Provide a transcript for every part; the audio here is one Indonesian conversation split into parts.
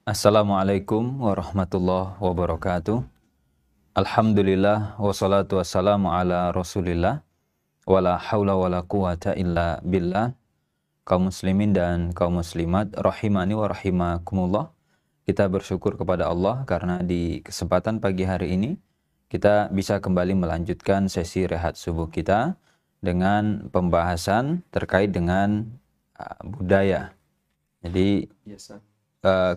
Assalamualaikum warahmatullahi wabarakatuh. Alhamdulillah wassalatu wassalamu ala Rasulillah wala haula wala quwata illa billah. Kaum muslimin dan kaum muslimat rahimani wa rahimakumullah. Kita bersyukur kepada Allah karena di kesempatan pagi hari ini kita bisa kembali melanjutkan sesi rehat subuh kita dengan pembahasan terkait dengan budaya. Jadi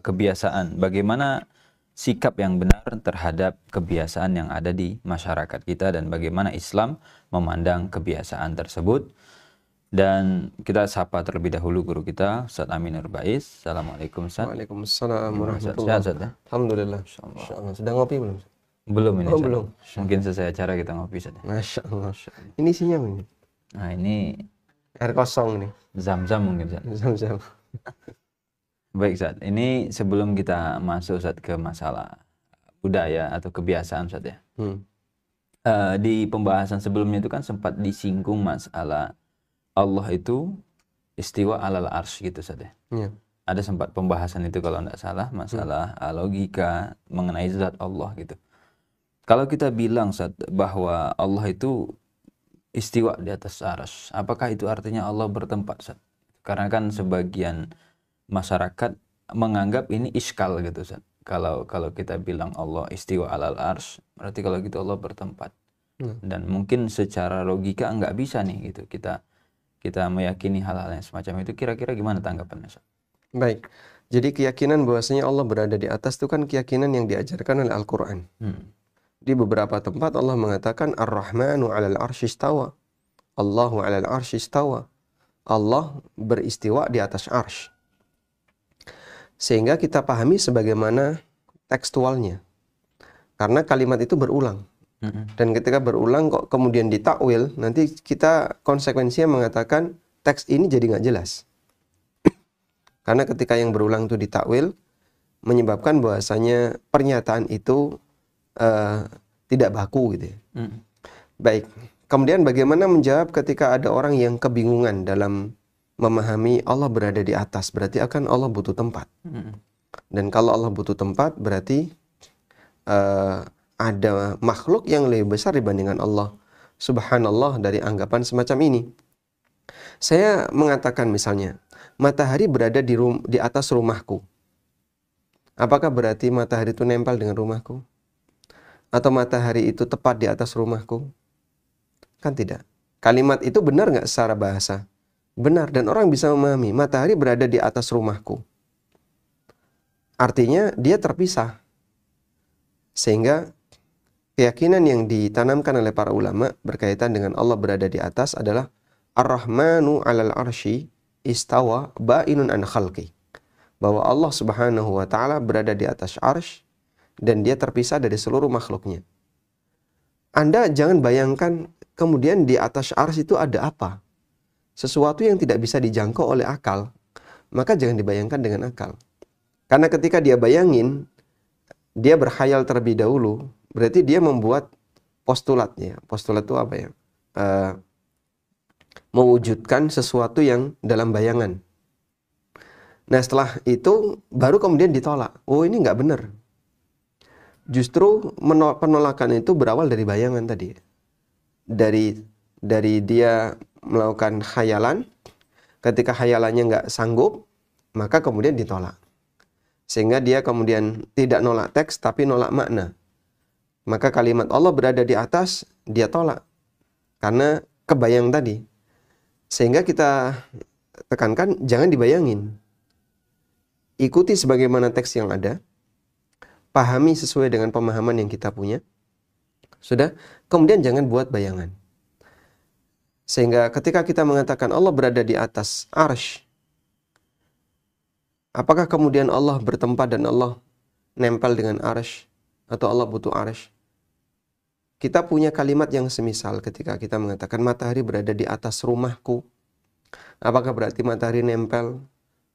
kebiasaan, bagaimana sikap yang benar terhadap kebiasaan yang ada di masyarakat kita dan bagaimana Islam memandang kebiasaan tersebut. Dan kita sapa terlebih dahulu guru kita Ustaz Amin Nurbais. Assalamualaikum Ustaz. Waalaikumsalam warahmatullahi Sehat Ustaz ya? Alhamdulillah. Insyaallah. Sudah ngopi belum? Belum ini Oh, Ustaz. belum. Mungkin selesai acara kita ngopi Ustaz. Masya Allah. Ini isinya ini. Nah ini Air kosong nih. zam-zam mungkin Ustaz. Zam-zam. Baik Ustaz, ini sebelum kita masuk Ustaz ke masalah budaya atau kebiasaan Ustaz ya. Di pembahasan sebelumnya itu kan sempat disinggung masalah Allah itu istiwa alal arsy gitu Ustaz ya. Iya. Ada sempat pembahasan itu kalau tidak salah, masalah logika mengenai zat Allah gitu. Kalau kita bilang Ustaz bahwa Allah itu istiwa di atas arsy, apakah itu artinya Allah bertempat Ustaz? Karena kan sebagian masyarakat menganggap ini iskal gitu Ustaz. Kalau kita bilang Allah istiwa alal arsy, berarti kalau gitu Allah bertempat. Dan mungkin secara logika nggak bisa nih gitu kita meyakini hal-hal yang semacam itu. Kira-kira gimana tanggapannya Ustaz? Baik. Jadi keyakinan bahwasanya Allah berada di atas itu kan keyakinan yang diajarkan oleh Al-Qur'an. Di beberapa tempat Allah mengatakan Ar-Rahmanu 'alal arsy istawa. Allahu 'alal arsy istawa. Allah beristiwa di atas arsy. Sehingga kita pahami sebagaimana tekstualnya. Karena kalimat itu berulang. Dan ketika berulang kok kemudian ditakwil, nanti kita konsekuensinya mengatakan teks ini jadi nggak jelas. Karena ketika yang berulang itu ditakwil, menyebabkan bahwasanya pernyataan itu tidak baku gitu ya. Baik. Kemudian bagaimana menjawab ketika ada orang yang kebingungan dalam memahami Allah berada di atas, berarti akan Allah butuh tempat. Dan kalau Allah butuh tempat, berarti ada makhluk yang lebih besar dibandingkan Allah. Subhanallah dari anggapan semacam ini. Saya mengatakan misalnya, matahari berada di atas rumahku. Apakah berarti matahari itu nempel dengan rumahku? Atau matahari itu tepat di atas rumahku? Kan tidak. Kalimat itu benar nggak secara bahasa? Benar, dan orang bisa memahami, matahari berada di atas rumahku. Artinya dia terpisah. Sehingga keyakinan yang ditanamkan oleh para ulama berkaitan dengan Allah berada di atas adalah Ar-Rahmanu 'alal arsy istawa ba'inun an khalqi. Bahwa Allah Subhanahu wa taala berada di atas arsy dan dia terpisah dari seluruh makhluknya. Anda jangan bayangkan kemudian di atas arsy itu ada apa? Sesuatu yang tidak bisa dijangkau oleh akal, maka jangan dibayangkan dengan akal. Karena ketika dia bayangin, dia berkhayal terlebih dahulu, berarti dia membuat postulatnya. Postulat itu apa ya? Mewujudkan sesuatu yang dalam bayangan. Nah setelah itu baru kemudian ditolak. Oh ini nggak benar. Justru penolakan itu berawal dari bayangan tadi. Dari dia melakukan khayalan, ketika khayalannya nggak sanggup, maka kemudian ditolak. Sehingga dia kemudian tidak nolak teks, tapi nolak makna. Maka kalimat Allah berada di atas, dia tolak. Karena kebayang tadi. Sehingga kita tekankan, jangan dibayangin. Ikuti sebagaimana teks yang ada. Pahami sesuai dengan pemahaman yang kita punya. Sudah? Kemudian jangan buat bayangan. Sehingga ketika kita mengatakan Allah berada di atas arsy, apakah kemudian Allah bertempat dan Allah nempel dengan arsy? Atau Allah butuh arsy? Kita punya kalimat yang semisal ketika kita mengatakan matahari berada di atas rumahku. Apakah berarti matahari nempel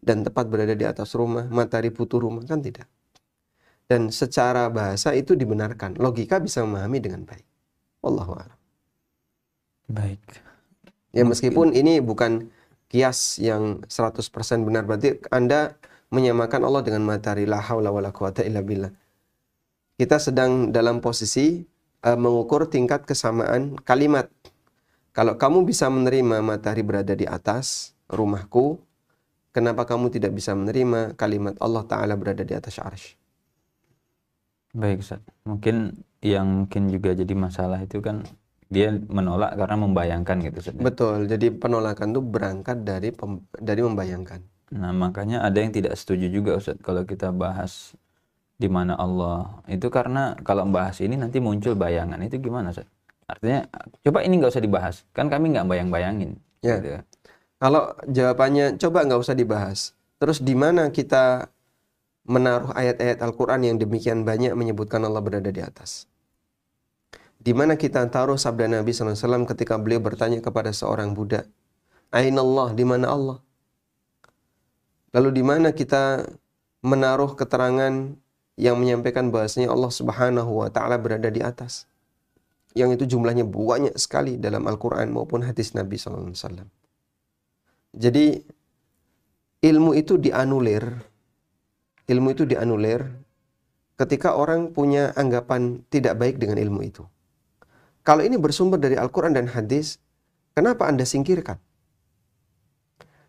dan tepat berada di atas rumah, matahari butuh rumah? Kan tidak. Dan secara bahasa itu dibenarkan. Logika bisa memahami dengan baik. Wallahu a'lam. Baik. Ya meskipun ini bukan kias yang 100% benar. Berarti Anda menyamakan Allah dengan matahari. La haula wala quwata illa billah. Kita sedang dalam posisi mengukur tingkat kesamaan kalimat. Kalau kamu bisa menerima matahari berada di atas rumahku, kenapa kamu tidak bisa menerima kalimat Allah Ta'ala berada di atas arsy? Baik Ustaz. Mungkin yang juga jadi masalah itu kan dia menolak karena membayangkan gitu Ustaz. Betul. Jadi penolakan itu berangkat dari membayangkan. Nah, makanya ada yang tidak setuju juga Ustaz kalau kita bahas di mana Allah. Itu karena kalau membahas ini nanti muncul bayangan. Itu gimana Ustaz? Artinya coba ini nggak usah dibahas. Kan kami nggak bayang-bayangin. Ya. Gitu. Kalau jawabannya coba nggak usah dibahas. Terus di mana kita menaruh ayat-ayat Al-Quran yang demikian banyak menyebutkan Allah berada di atas? Di mana kita taruh sabda Nabi SAW ketika beliau bertanya kepada seorang budak, Aina Allah, di mana Allah? Lalu di mana kita menaruh keterangan yang menyampaikan bahasanya Allah Subhanahu wa Ta'ala berada di atas? Yang itu jumlahnya banyak sekali dalam Al-Quran maupun hadis Nabi SAW. Jadi ilmu itu dianulir ketika orang punya anggapan tidak baik dengan ilmu itu. Kalau ini bersumber dari Al-Quran dan hadis, kenapa Anda singkirkan?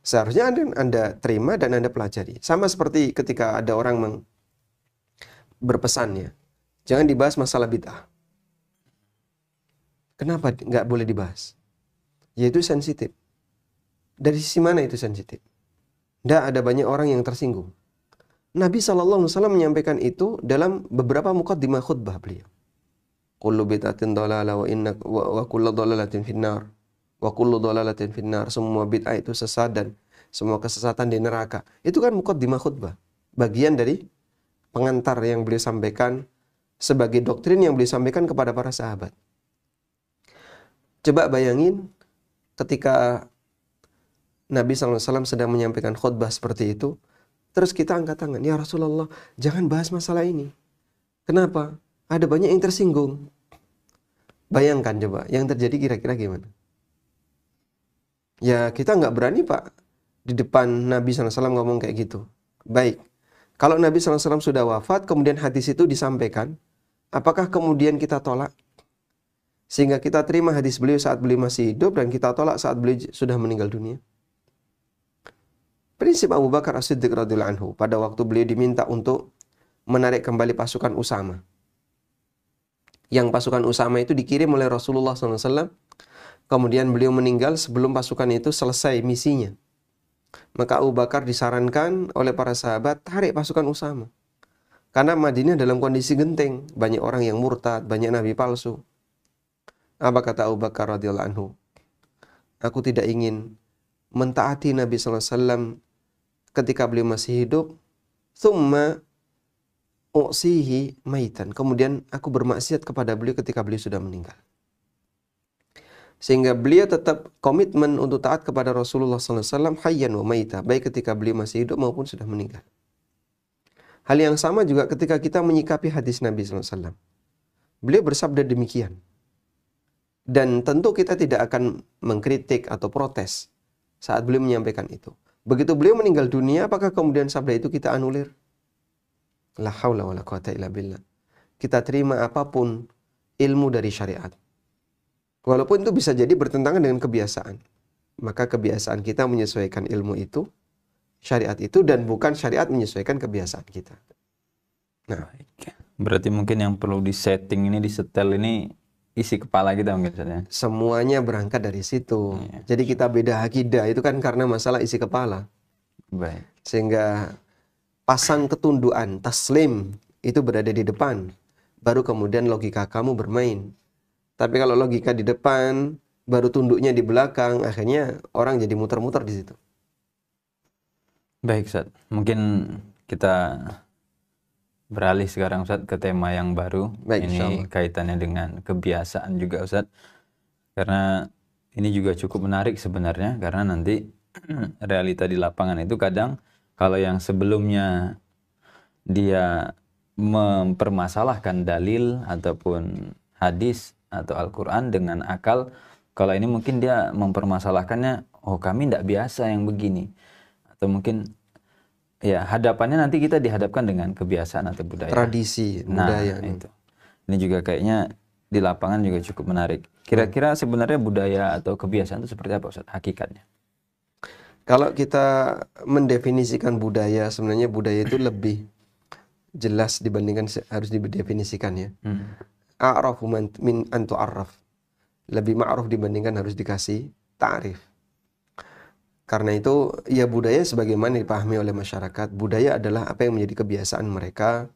Seharusnya Anda terima dan Anda pelajari. Sama seperti ketika ada orang berpesan ya, jangan dibahas masalah bid'ah. Kenapa nggak boleh dibahas? Yaitu sensitif. Dari sisi mana itu sensitif? Tidak ada banyak orang yang tersinggung. Nabi SAW menyampaikan itu dalam beberapa muqaddimah khutbah beliau. Kullu bid'atin dhalalah wa kullu dhalalatin finnar. Wa kullu dhalalatin finnar. Semua bid'ah itu sesat dan semua kesesatan di neraka. Itu kan muqaddimah khutbah. Bagian dari pengantar yang beliau sampaikan sebagai doktrin yang beliau sampaikan kepada para sahabat. Coba bayangin ketika Nabi SAW sedang menyampaikan khutbah seperti itu, terus kita angkat tangan, ya Rasulullah, jangan bahas masalah ini. Kenapa? Ada banyak yang tersinggung. Bayangkan coba, yang terjadi kira-kira gimana? Ya kita nggak berani Pak, di depan Nabi SAW ngomong kayak gitu. Baik, kalau Nabi SAW sudah wafat, kemudian hadis itu disampaikan, apakah kemudian kita tolak? Sehingga kita terima hadis beliau saat beliau masih hidup, dan kita tolak saat beliau sudah meninggal dunia. Prinsip Abu Bakar As-Siddiq radhiyallahu anhu pada waktu beliau diminta untuk menarik kembali pasukan Usama. Yang pasukan Usama itu dikirim oleh Rasulullah SAW. Kemudian beliau meninggal sebelum pasukan itu selesai misinya. Maka Abu Bakar disarankan oleh para sahabat, tarik pasukan Usama. Karena Madinah dalam kondisi genting. Banyak orang yang murtad, banyak nabi palsu. Apa kata Abu Bakar radhiyallahu anhu? Aku tidak ingin mentaati Nabi SAW ketika beliau masih hidup. Thumma u'sihi maitan. Kemudian aku bermaksiat kepada beliau ketika beliau sudah meninggal. Sehingga beliau tetap komitmen untuk taat kepada Rasulullah SAW hayyan wa maita, baik ketika beliau masih hidup maupun sudah meninggal. Hal yang sama juga ketika kita menyikapi hadis Nabi SAW. Beliau bersabda demikian. Dan tentu kita tidak akan mengkritik atau protes saat beliau menyampaikan itu. Begitu beliau meninggal dunia, apakah kemudian sabda itu kita anulir? La haula wala quwata illa billah. Kita terima apapun ilmu dari syariat. Walaupun itu bisa jadi bertentangan dengan kebiasaan. Maka kebiasaan kita menyesuaikan ilmu itu, syariat itu, dan bukan syariat menyesuaikan kebiasaan kita. Nah, berarti mungkin yang perlu disetting ini, disetel ini isi kepala kita mungkin saja. Semuanya berangkat dari situ. Jadi kita beda akidah itu kan karena masalah isi kepala. Baik. Sehingga pasang ketunduan, taslim itu berada di depan. Baru kemudian logika kamu bermain. Tapi kalau logika di depan, baru tunduknya di belakang, akhirnya orang jadi muter-muter di situ. Baik Ustaz, mungkin kita beralih sekarang Ustaz ke tema yang baru. Baik, ini kaitannya dengan kebiasaan juga Ustaz. Karena ini juga cukup menarik sebenarnya, karena nanti realita di lapangan itu kadang kalau yang sebelumnya dia mempermasalahkan dalil ataupun hadis atau Al-Quran dengan akal, kalau ini mungkin dia mempermasalahkannya, oh kami tidak biasa yang begini, atau mungkin ya hadapannya nanti kita dihadapkan dengan kebiasaan atau budaya. Tradisi, budaya. Itu. Ini juga kayaknya di lapangan juga cukup menarik. Kira-kira sebenarnya budaya atau kebiasaan itu seperti apa Ustaz hakikatnya? Kalau kita mendefinisikan budaya, sebenarnya budaya itu lebih jelas dibandingkan harus didefinisikan ya. A'rafu min an tu'arraf. Lebih ma'ruf dibandingkan harus dikasih ta'rif. Karena itu, ya budaya sebagaimana dipahami oleh masyarakat, budaya adalah apa yang menjadi kebiasaan mereka,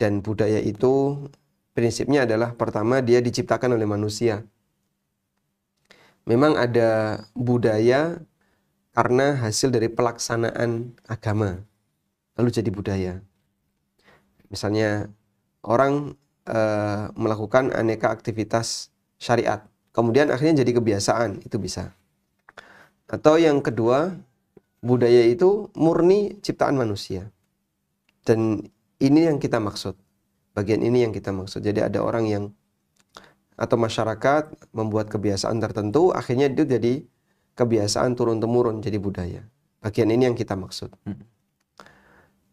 dan budaya itu prinsipnya adalah pertama dia diciptakan oleh manusia. Memang ada budaya karena hasil dari pelaksanaan agama, lalu jadi budaya. Misalnya orang melakukan aneka aktivitas syariat, kemudian akhirnya jadi kebiasaan, itu bisa. Atau yang kedua, budaya itu murni ciptaan manusia. Dan ini yang kita maksud. Bagian ini yang kita maksud. Jadi ada orang yang atau masyarakat membuat kebiasaan tertentu, akhirnya itu jadi kebiasaan turun-temurun jadi budaya. Bagian ini yang kita maksud.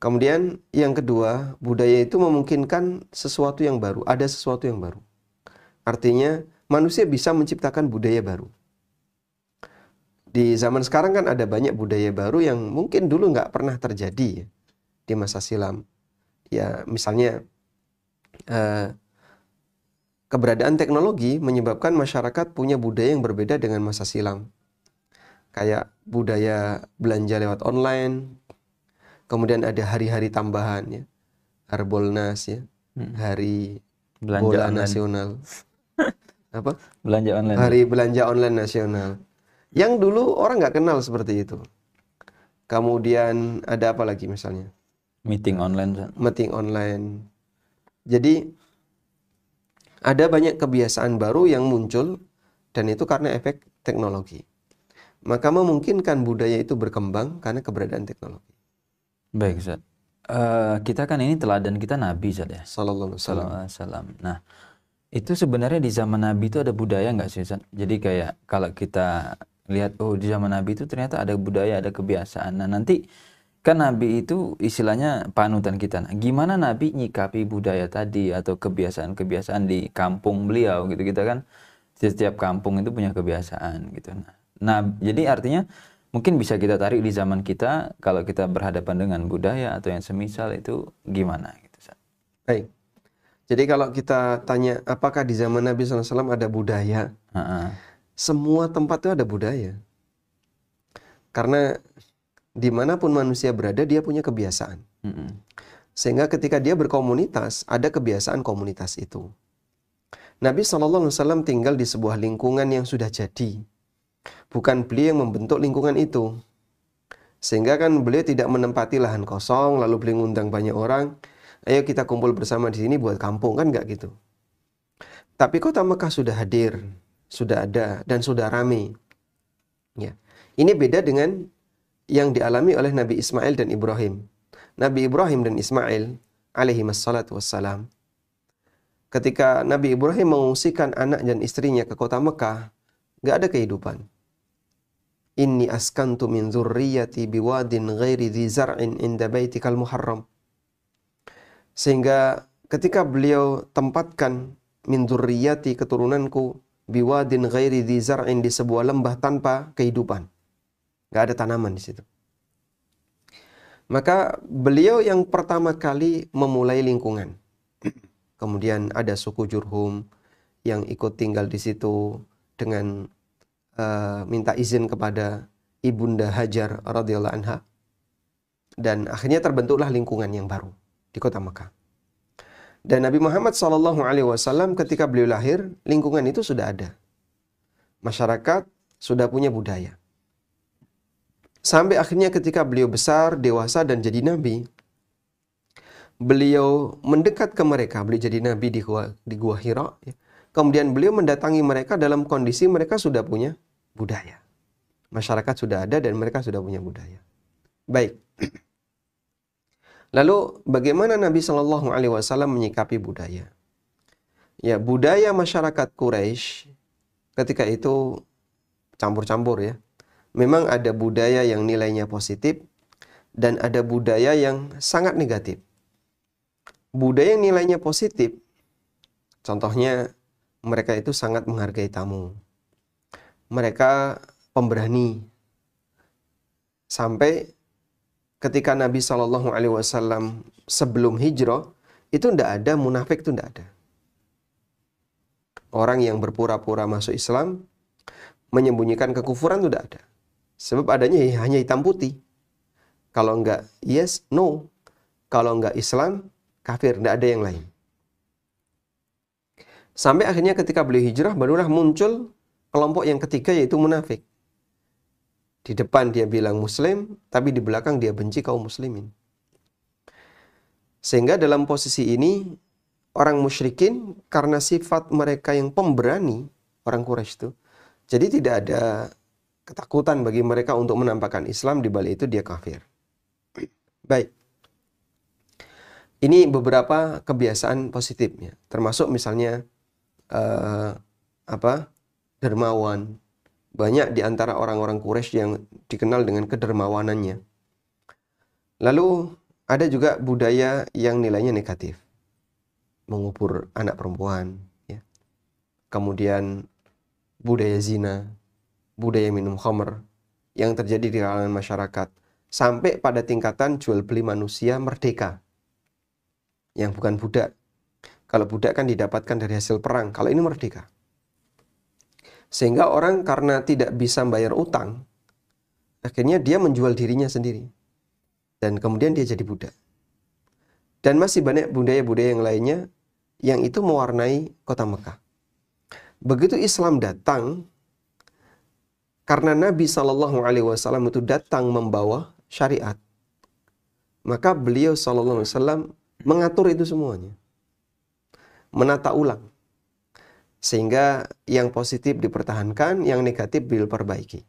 Kemudian yang kedua, budaya itu memungkinkan sesuatu yang baru. Ada sesuatu yang baru. Artinya manusia bisa menciptakan budaya baru. Di zaman sekarang kan ada banyak budaya baru yang mungkin dulu nggak pernah terjadi ya, di masa silam. Ya misalnya keberadaan teknologi menyebabkan masyarakat punya budaya yang berbeda dengan masa silam. Kayak budaya belanja lewat online, kemudian ada hari-hari tambahan ya, Harbolnas ya, hari Belanja bola online. nasional. Apa? Belanja online. Hari belanja online nasional. Yang dulu orang nggak kenal seperti itu. Kemudian ada apa lagi misalnya? Meeting online. Meeting online. Jadi ada banyak kebiasaan baru yang muncul dan itu karena efek teknologi. Maka memungkinkan budaya itu berkembang karena keberadaan teknologi. Baik Ustaz. Kita kan ini teladan kita Nabi Ustaz ya. Sallallahu alaihi wasallam. Nah, itu sebenarnya di zaman Nabi itu ada budaya nggak sih Ustaz? Jadi kayak kalau kita lihat, oh di zaman Nabi itu ternyata ada budaya, ada kebiasaan. Nah nanti kan Nabi itu istilahnya panutan kita. Nah, gimana Nabi nyikapi budaya tadi atau kebiasaan-kebiasaan di kampung beliau gitu. Kita kan setiap kampung itu punya kebiasaan gitu. Nah jadi artinya mungkin bisa kita tarik di zaman kita kalau kita berhadapan dengan budaya atau yang semisal itu gimana gitu Ustaz. Baik. Jadi kalau kita tanya apakah di zaman Nabi SAW ada budaya? Semua tempat itu ada budaya. Karena dimanapun manusia berada, dia punya kebiasaan. Sehingga ketika dia berkomunitas, ada kebiasaan komunitas itu. Nabi SAW tinggal di sebuah lingkungan yang sudah jadi. Bukan beliau yang membentuk lingkungan itu. Sehingga kan beliau tidak menempati lahan kosong, lalu beliau ngundang banyak orang. Ayo kita kumpul bersama di sini buat kampung, kan nggak gitu. Tapi kota Mekah sudah hadir, sudah ada, dan sudah ramai. Ya. Ini beda dengan yang dialami oleh Nabi Ismail dan Ibrahim. Nabi Ibrahim dan Ismail alaihi wassalatu wassalam. Ketika Nabi Ibrahim mengungsikan anak dan istrinya ke kota Mekah, nggak ada kehidupan. Inni askantu min dzurriyyati biwadin ghairi dzi zar'in inda baitikal muharram. Sehingga ketika beliau tempatkan min dzurriyyati keturunanku biwadin ghairi dzi zar'in di sebuah lembah tanpa kehidupan. Nggak ada tanaman di situ. Maka beliau yang pertama kali memulai lingkungan. Kemudian ada suku Jurhum yang ikut tinggal di situ dengan minta izin kepada Ibunda Hajar radhiyallahu anha. Dan akhirnya terbentuklah lingkungan yang baru di kota Mekah. Dan Nabi Muhammad SAW ketika beliau lahir, lingkungan itu sudah ada. Masyarakat sudah punya budaya. Sampai akhirnya ketika beliau besar, dewasa dan jadi nabi, beliau mendekat ke mereka. Beliau jadi nabi di Gua Hira. Kemudian beliau mendatangi mereka dalam kondisi mereka sudah punya budaya. Masyarakat sudah ada dan mereka sudah punya budaya. Baik. Lalu bagaimana Nabi Shallallahu Alaihi Wasallam menyikapi budaya? Ya, budaya masyarakat Quraisy ketika itu campur-campur ya. Memang ada budaya yang nilainya positif, dan ada budaya yang sangat negatif. Budaya yang nilainya positif, contohnya mereka itu sangat menghargai tamu. Mereka pemberani. Sampai ketika Nabi SAW sebelum hijrah, itu tidak ada munafik, itu tidak ada. Orang yang berpura-pura masuk Islam, menyembunyikan kekufuran itu tidak ada. Sebab adanya hanya hitam putih. Kalau enggak yes, no. Kalau enggak Islam, kafir, tidak ada yang lain. Sampai akhirnya ketika beliau hijrah, barulah muncul kelompok yang ketiga, yaitu munafik. Di depan dia bilang muslim, tapi di belakang dia benci kaum muslimin. Sehingga dalam posisi ini, orang musyrikin, karena sifat mereka yang pemberani, orang Quraisy itu, jadi tidak ada ketakutan bagi mereka untuk menampakkan Islam, di balik itu dia kafir. Baik. Ini beberapa kebiasaan positifnya, termasuk misalnya dermawan. Banyak di antara orang-orang Quraisy yang dikenal dengan kedermawanannya. Lalu ada juga budaya yang nilainya negatif, mengubur anak perempuan, ya. Kemudian budaya zina, budaya minum khamr yang terjadi di kalangan masyarakat, sampai pada tingkatan jual beli manusia merdeka, yang bukan budak. Kalau budak kan didapatkan dari hasil perang, kalau ini merdeka. Sehingga orang karena tidak bisa bayar utang, akhirnya dia menjual dirinya sendiri. Dan kemudian dia jadi budak. Dan masih banyak budaya-budaya yang lainnya yang itu mewarnai kota Mekah. Begitu Islam datang, karena Nabi SAW itu datang membawa syariat, maka beliau SAW mengatur itu semuanya. Menata ulang. Sehingga yang positif dipertahankan, yang negatif diperbaiki.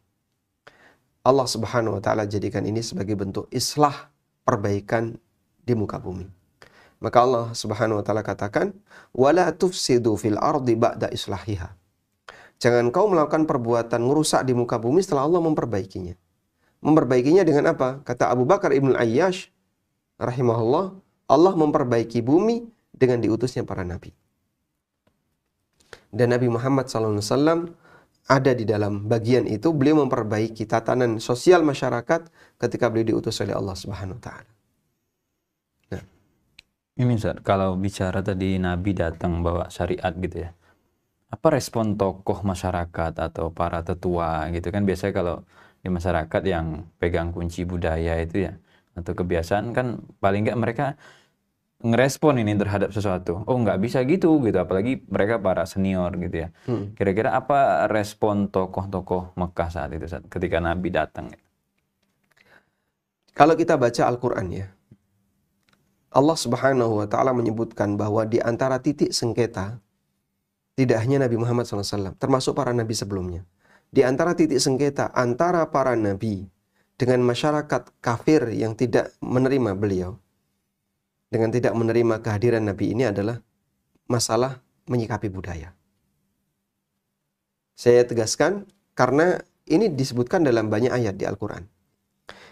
Allah Subhanahu wa taala jadikan ini sebagai bentuk islah, perbaikan di muka bumi. Maka Allah Subhanahu wa taala katakan, "Wala tufsidu fil ardi ba'da islahiha." Jangan kau melakukan perbuatan merusak di muka bumi setelah Allah memperbaikinya. Memperbaikinya dengan apa? Kata Abu Bakar Ibn Ayyash rahimahullah, Allah memperbaiki bumi dengan diutusnya para nabi. Dan Nabi Muhammad SAW ada di dalam bagian itu. Beliau memperbaiki tatanan sosial masyarakat ketika beliau diutus oleh Allah Subhanahu wa taala. Nah, ini Ustaz, kalau bicara tadi Nabi datang bawa syariat gitu ya. Apa respon tokoh masyarakat atau para tetua gitu kan, biasanya kalau di masyarakat yang pegang kunci budaya itu ya atau kebiasaan kan paling nggak mereka ngerespon ini terhadap sesuatu. Oh nggak bisa gitu, apalagi mereka para senior gitu ya. Kira-kira apa respon tokoh-tokoh Mekah saat itu ketika Nabi datang? Kalau kita baca Al-Quran ya, Allah Subhanahu wa taala menyebutkan bahwa di antara titik sengketa, tidak hanya Nabi Muhammad SAW, termasuk para nabi sebelumnya. Di antara titik sengketa antara para nabi dengan masyarakat kafir yang tidak menerima beliau, dengan tidak menerima kehadiran Nabi ini adalah masalah menyikapi budaya. Saya tegaskan karena ini disebutkan dalam banyak ayat di Al-Quran.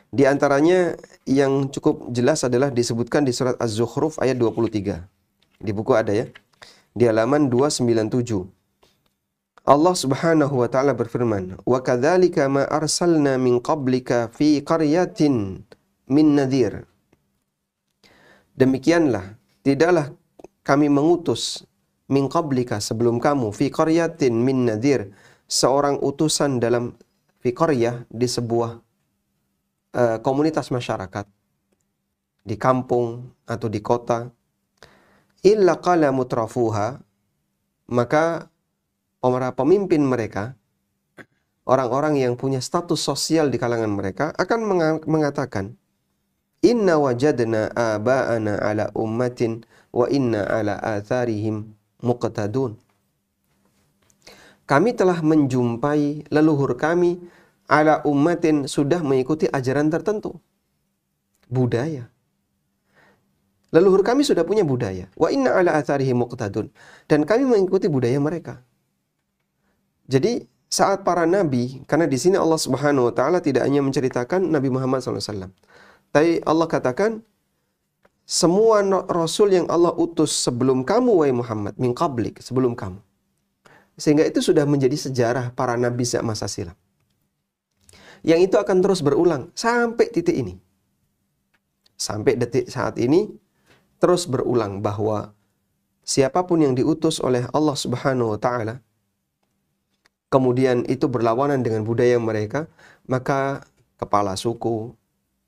Di antaranya yang cukup jelas adalah disebutkan di surat Az-Zukhruf ayat 23. Di buku ada ya. Di halaman 297. Allah Subhanahu wa taala berfirman, "Wa kadzalika ma arsalna min qablika fi qaryatin min nadhir." Demikianlah, tidaklah kami mengutus min qablika sebelum kamu fi qaryatin min nadhir, seorang utusan dalam fi qaryah di sebuah komunitas masyarakat di kampung atau di kota, illa qala mutrafuha, maka para pemimpin mereka, orang-orang yang punya status sosial di kalangan mereka akan mengatakan, inna wajadna aba'ana ala ummatin wa inna ala atharihim muqtadun. Kami telah menjumpai leluhur kami ala ummatin, sudah mengikuti ajaran tertentu, budaya. Leluhur kami sudah punya budaya. Wa inna ala atharihim muqtadun. Dan kami mengikuti budaya mereka. Jadi saat para nabi, karena di sini Allah Subhanahu wa taala tidak hanya menceritakan Nabi Muhammad SAW, Tapi Allah katakan, semua Rasul yang Allah utus sebelum kamu, wahai Muhammad, min qablik, sebelum kamu. Sehingga itu sudah menjadi sejarah para nabi sejak masa silam. Yang itu akan terus berulang sampai titik ini. Sampai detik saat ini, terus berulang bahwa siapapun yang diutus oleh Allah Subhanahu wa Ta'ala, kemudian itu berlawanan dengan budaya mereka, maka kepala suku,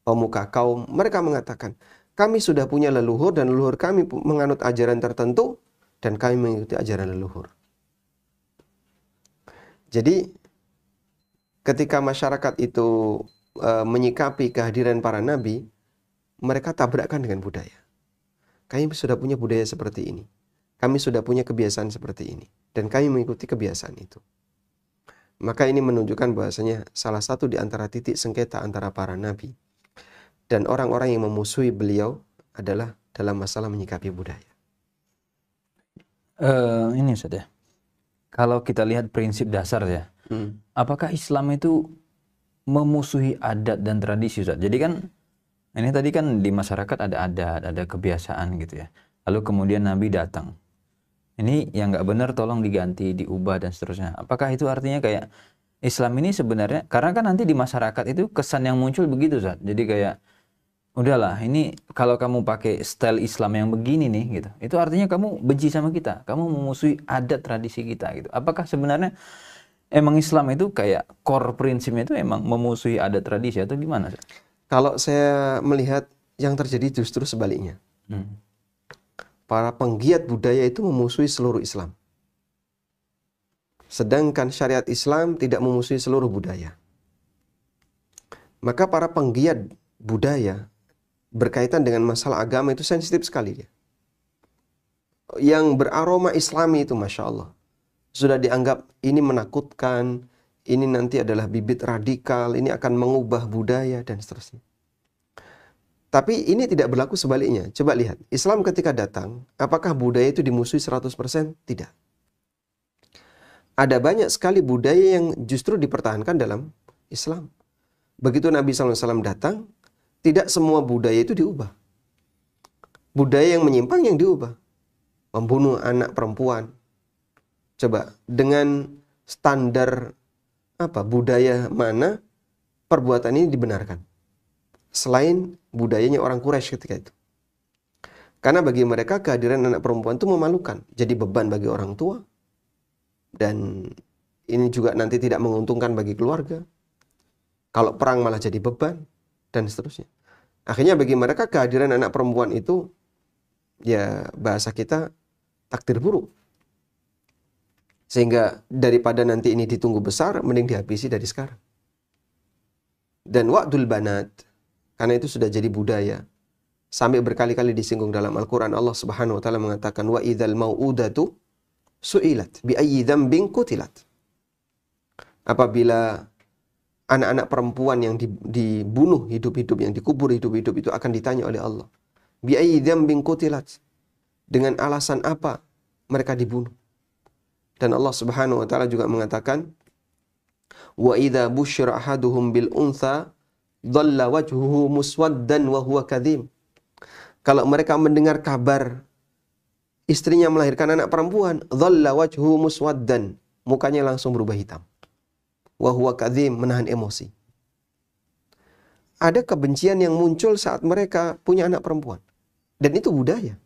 pemuka kaum, mereka mengatakan, kami sudah punya leluhur dan leluhur kami menganut ajaran tertentu dan kami mengikuti ajaran leluhur. Jadi ketika masyarakat itu menyikapi kehadiran para nabi, mereka tabrakkan dengan budaya. Kami sudah punya budaya seperti ini. Kami sudah punya kebiasaan seperti ini. Dan kami mengikuti kebiasaan itu. Maka ini menunjukkan bahwasanya salah satu di antara titik sengketa antara para nabi dan orang-orang yang memusuhi beliau adalah dalam masalah menyikapi budaya. Ini saja. Kalau kita lihat prinsip dasar ya, apakah Islam itu memusuhi adat dan tradisi, Ustaz? Jadi kan ini tadi kan di masyarakat ada adat, ada kebiasaan gitu ya. Lalu kemudian Nabi datang. Ini yang nggak benar tolong diganti, diubah dan seterusnya. Apakah itu artinya kayak Islam ini sebenarnya, karena kan nanti di masyarakat itu kesan yang muncul begitu, Ustaz. Jadi kayak udahlah, ini kalau kamu pakai style Islam yang begini nih gitu, itu artinya kamu benci sama kita, kamu memusuhi adat tradisi kita gitu. Apakah sebenarnya emang Islam itu kayak core prinsipnya itu emang memusuhi adat tradisi atau gimana? Kalau saya melihat yang terjadi justru sebaliknya. Para penggiat budaya itu memusuhi seluruh Islam. Sedangkan syariat Islam tidak memusuhi seluruh budaya. Maka para penggiat budaya berkaitan dengan masalah agama itu sensitif sekali dia. Yang beraroma Islami itu Masya Allah sudah dianggap ini menakutkan, ini nanti adalah bibit radikal, ini akan mengubah budaya dan seterusnya. Tapi ini tidak berlaku sebaliknya. Coba lihat, Islam ketika datang, apakah budaya itu dimusuhi 100%? Tidak. Ada banyak sekali budaya yang justru dipertahankan dalam Islam. Begitu Nabi SAW datang, tidak semua budaya itu diubah. Budaya yang menyimpang yang diubah. Membunuh anak perempuan. Coba, dengan standar budaya mana perbuatan ini dibenarkan? Selain budayanya orang Quraisy ketika itu. Karena bagi mereka kehadiran anak perempuan itu memalukan. Jadi beban bagi orang tua. Dan ini juga nanti tidak menguntungkan bagi keluarga. Kalau perang malah jadi beban. Dan seterusnya. Akhirnya bagi mereka kehadiran anak perempuan itu, ya bahasa kita, takdir buruk. Sehingga daripada nanti ini ditunggu besar, mending dihabisi dari sekarang. Dan wa'dul banat, karena itu sudah jadi budaya. Sampai berkali-kali disinggung dalam Al-Quran, Allah Subhanahu wa Ta'ala mengatakan, wa idzal mau'udatu su'ilat bi ayyi dzambin qutilat. Apabila anak-anak perempuan yang dibunuh hidup-hidup, yang dikubur hidup-hidup itu akan ditanya oleh Allah. Bi ayyi dzambin qutilat. Dengan alasan apa mereka dibunuh? Dan Allah Subhanahu wa Ta'ala juga mengatakan, wa idza busyira ahaduhum bil untha dhalla wajhuhu muswaddan wa huwa kadhim. Kalau mereka mendengar kabar istrinya melahirkan anak perempuan, dhalla wajhuhu muswaddan, mukanya langsung berubah hitam. Wa huwa kadhim, menahan emosi. Ada kebencian yang muncul saat mereka punya anak perempuan. Dan itu budaya.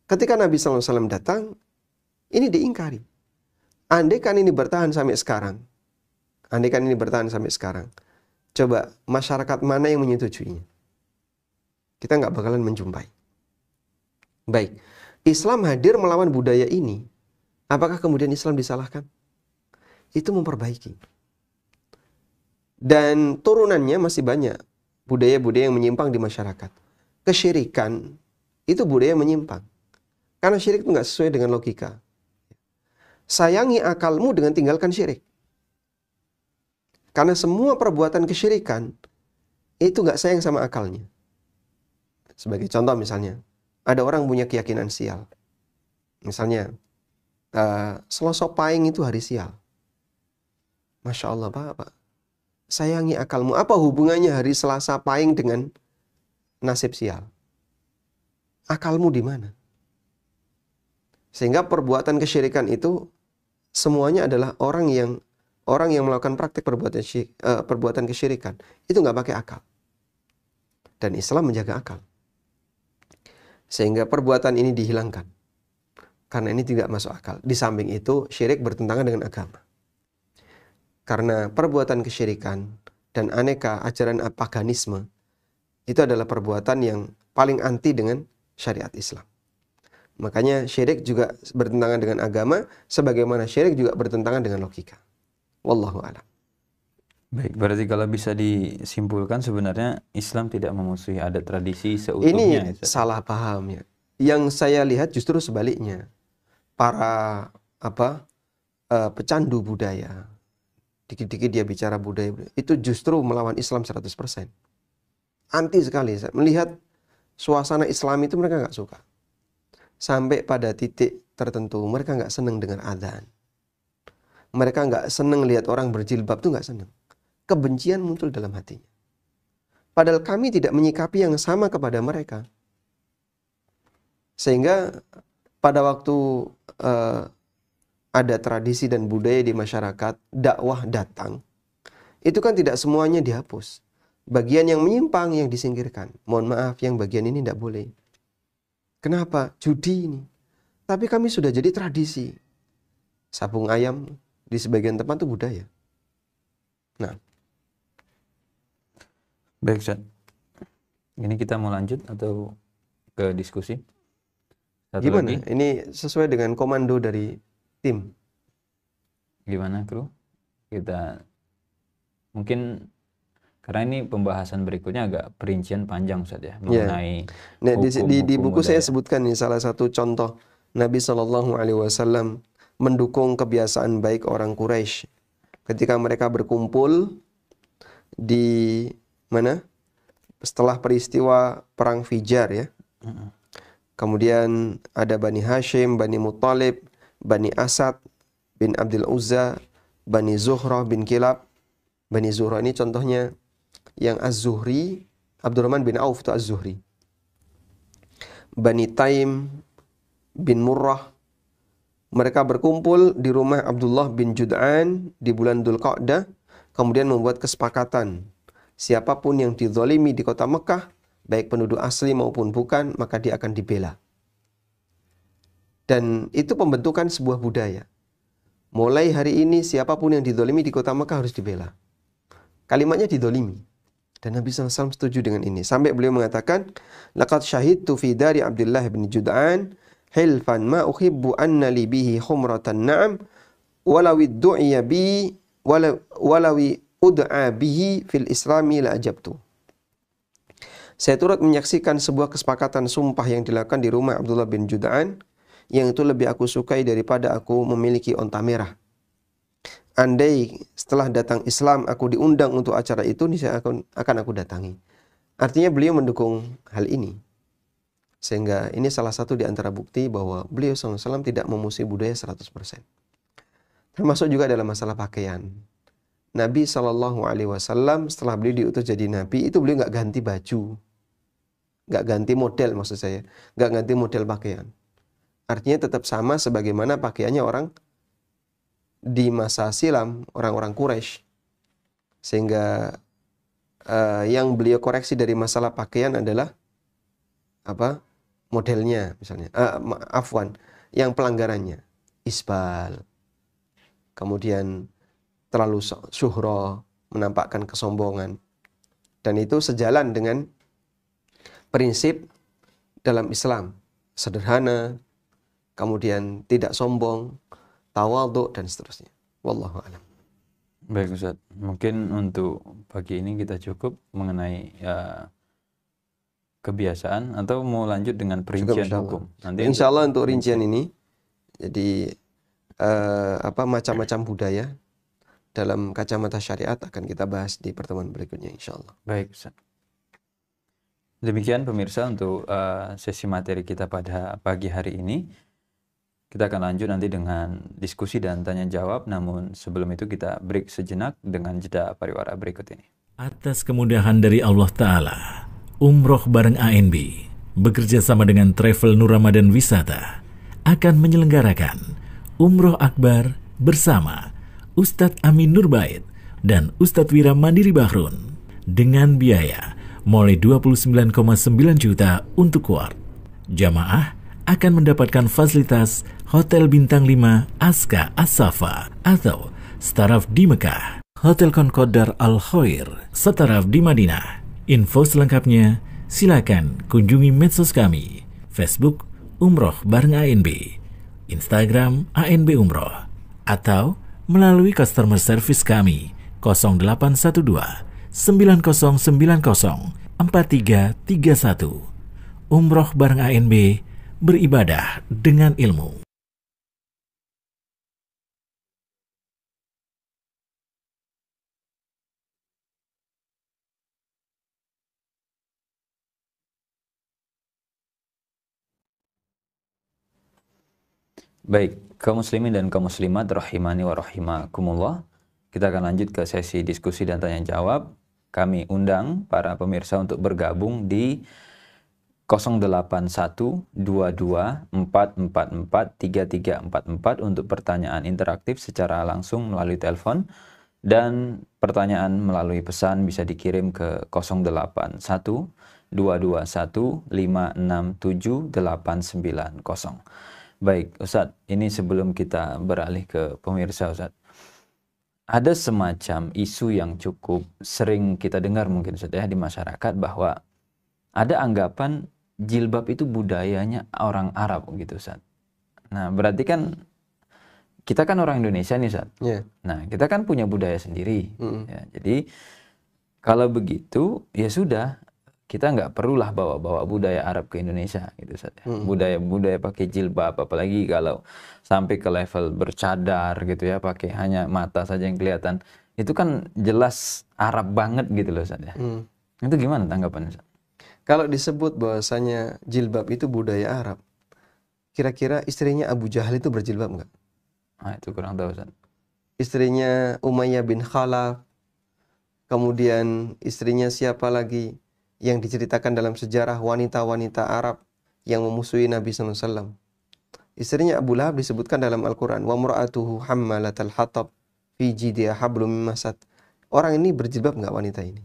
Ketika Nabi SAW datang, ini diingkari. Andaikan ini bertahan sampai sekarang. Coba, masyarakat mana yang menyetujuinya? Kita nggak bakalan menjumpai. Baik, Islam hadir melawan budaya ini. Apakah kemudian Islam disalahkan? Itu memperbaiki. Dan turunannya masih banyak. Budaya-budaya yang menyimpang di masyarakat. Kesyirikan, itu budaya yang menyimpang. Karena syirik itu nggak sesuai dengan logika. Sayangi akalmu dengan tinggalkan syirik. Karena semua perbuatan kesyirikan, itu nggak sayang sama akalnya. Sebagai contoh misalnya, ada orang punya keyakinan sial. Misalnya, Selasa Pahing itu hari sial. Masya Allah, Pak. sayangi akalmu. Apa hubungannya hari Selasa Pahing dengan nasib sial? Akalmu di mana? Sehingga perbuatan kesyirikan itu semuanya adalah orang yang melakukan praktik perbuatan kesyirikan itu nggak pakai akal. Dan Islam menjaga akal. Sehingga perbuatan ini dihilangkan. Karena ini tidak masuk akal. Di samping itu, syirik bertentangan dengan agama. Karena perbuatan kesyirikan dan aneka ajaran paganisme itu adalah perbuatan yang paling anti dengan syariat Islam. Makanya syirik juga bertentangan dengan agama, sebagaimana syirik juga bertentangan dengan logika. Wallahu a'lam. Baik, berarti kalau bisa disimpulkan sebenarnya Islam tidak memusuhi adat tradisi seutuhnya. Ini salah paham ya. Yang saya lihat justru sebaliknya. Para pecandu budaya, dikit-dikit dia bicara budaya, itu justru melawan Islam 100%. Anti sekali. Saya melihat suasana Islam itu mereka nggak suka. Sampai pada titik tertentu mereka nggak senang dengan adzan. Mereka nggak senang lihat orang berjilbab, tuh nggak senang. Kebencian muncul dalam hatinya. Padahal kami tidak menyikapi yang sama kepada mereka. Sehingga pada waktu ada tradisi dan budaya di masyarakat, dakwah datang, itu kan tidak semuanya dihapus. Bagian yang menyimpang yang disingkirkan. Mohon maaf, yang bagian ini tidak boleh. Kenapa? Judi ini. Tapi kami sudah jadi tradisi. Sabung ayam di sebagian tempat itu budaya. Nah. Baik, Ustaz. Ini kita mau lanjut atau ke diskusi? Satu Gimana? lagi? Ini sesuai dengan komando dari tim. Gimana, Kru? Kita mungkin karena ini pembahasan berikutnya agak perincian panjang, Ustaz ya, mengenai Nah, di buku budaya. saya sebutkan nih salah satu contoh Nabi SAW mendukung kebiasaan baik orang Quraisy ketika mereka berkumpul di mana? Setelah peristiwa perang Fijar ya. Kemudian ada Bani Hashim, Bani Muttalib, Bani Asad bin Abdul Uzza, Bani Zuhrah bin Kilab. Bani Zuhrah ini contohnya yang Az-Zuhri, Abdurrahman bin Auf itu Az-Zuhri. Bani Taim bin Murrah. Mereka berkumpul di rumah Abdullah bin Jud'an di bulan Dzulqa'dah, kemudian membuat kesepakatan. Siapapun yang dizalimi di kota Mekah, baik penduduk asli maupun bukan, maka dia akan dibela. Dan itu pembentukan sebuah budaya. Mulai hari ini siapapun yang dizalimi di kota Mekah harus dibela. Kalimatnya dizalimi. Dan Nabi SAW setuju dengan ini. Sampai beliau mengatakan, laqad syahidtu fi dari Abdullah bin Jud'an hilfan ma uhibbu anna li bihi humratan na'am walawi du'iya bi walawi ud'a bihi fil islami la ajabtu. Saya turut menyaksikan sebuah kesepakatan sumpah yang dilakukan di rumah Abdullah bin Jud'an, yang itu lebih aku sukai daripada aku memiliki onta merah. Andai setelah datang Islam aku diundang untuk acara itu, niscaya akan aku datangi. Artinya beliau mendukung hal ini. Sehingga ini salah satu di antara bukti bahwa beliau SAW tidak memusuhi budaya 100%. Termasuk juga dalam masalah pakaian. Nabi SAW setelah beliau diutus jadi Nabi, itu beliau nggak ganti baju. Nggak ganti model maksud saya. Nggak ganti model pakaian. Artinya tetap sama sebagaimana pakaiannya orang di masa silam, orang-orang Quraisy. Sehingga yang beliau koreksi dari masalah pakaian adalah modelnya misalnya. Yang pelanggarannya. Isbal. Kemudian terlalu syuhra, menampakkan kesombongan. Dan itu sejalan dengan prinsip dalam Islam. Sederhana, kemudian tidak sombong, tawadhu, dan seterusnya. Wallahu a'lam. Baik, Ustaz. Mungkin untuk pagi ini kita cukup mengenai kebiasaan, atau mau lanjut dengan perincian hukum. Nanti insya Allah untuk rincian ini, jadi macam-macam budaya dalam kacamata syariat akan kita bahas di pertemuan berikutnya insya Allah. Baik, Ustaz. Demikian pemirsa untuk sesi materi kita pada pagi hari ini. Kita akan lanjut nanti dengan diskusi dan tanya jawab, namun sebelum itu kita break sejenak dengan jeda pariwara berikut ini. Atas kemudahan dari Allah Ta'ala, Umroh bareng ANB bekerja sama dengan Travel Nur Ramadan Wisata akan menyelenggarakan Umroh Akbar bersama Ustadz Amin Nurbait dan Ustadz Wira Mandiri Bahrun dengan biaya mulai 29,9 juta untuk quart. Jamaah akan mendapatkan fasilitas Hotel Bintang 5 Aska As-Safa atau Staraf di Mekah, Hotel Concord Al Khoir, Staraf di Madinah. Info selengkapnya silakan kunjungi medsos kami, Facebook Umroh bareng ANB, Instagram ANB Umroh, atau melalui customer service kami 0812 9090 4331. Umroh bareng ANB, beribadah dengan ilmu. Baik, kaum muslimin dan kaum muslimat rahimani wa rahimakumullah. Kita akan lanjut ke sesi diskusi dan tanya jawab. Kami undang para pemirsa untuk bergabung di 081224443344 untuk pertanyaan interaktif secara langsung melalui telepon, dan pertanyaan melalui pesan bisa dikirim ke 081221567890. Baik, Ustadz, ini sebelum kita beralih ke pemirsa, Ustadz, ada semacam isu yang cukup sering kita dengar mungkin, Ustadz, ya, di masyarakat, bahwa ada anggapan jilbab itu budayanya orang Arab gitu, Ustadz. Nah, berarti kan kita kan orang Indonesia nih, Ustadz. Yeah. Nah, kita kan punya budaya sendiri. Ya, jadi kalau begitu ya sudah, kita nggak perlulah bawa-bawa budaya Arab ke Indonesia gitu, Ustadz. Budaya-budaya pakai jilbab, apalagi kalau sampai ke level bercadar gitu ya, pakai hanya mata saja yang kelihatan, itu kan jelas Arab banget gitu loh, Ustadz, ya. Itu gimana tanggapannya, Ustadz? Kalau disebut bahwasanya jilbab itu budaya Arab, kira-kira istrinya Abu Jahal itu berjilbab nggak? Nah, itu kurang tahu, Ustadz. Istrinya Umayyah bin Khalaf, kemudian istrinya siapa lagi yang diceritakan dalam sejarah wanita-wanita Arab yang memusuhi Nabi SAW. Istrinya Abu Lahab disebutkan dalam Al-Quran. Wa mura'atuhu hammalatal hatab fi jidiha hablum min masad. Orang ini berjilbab nggak, wanita ini?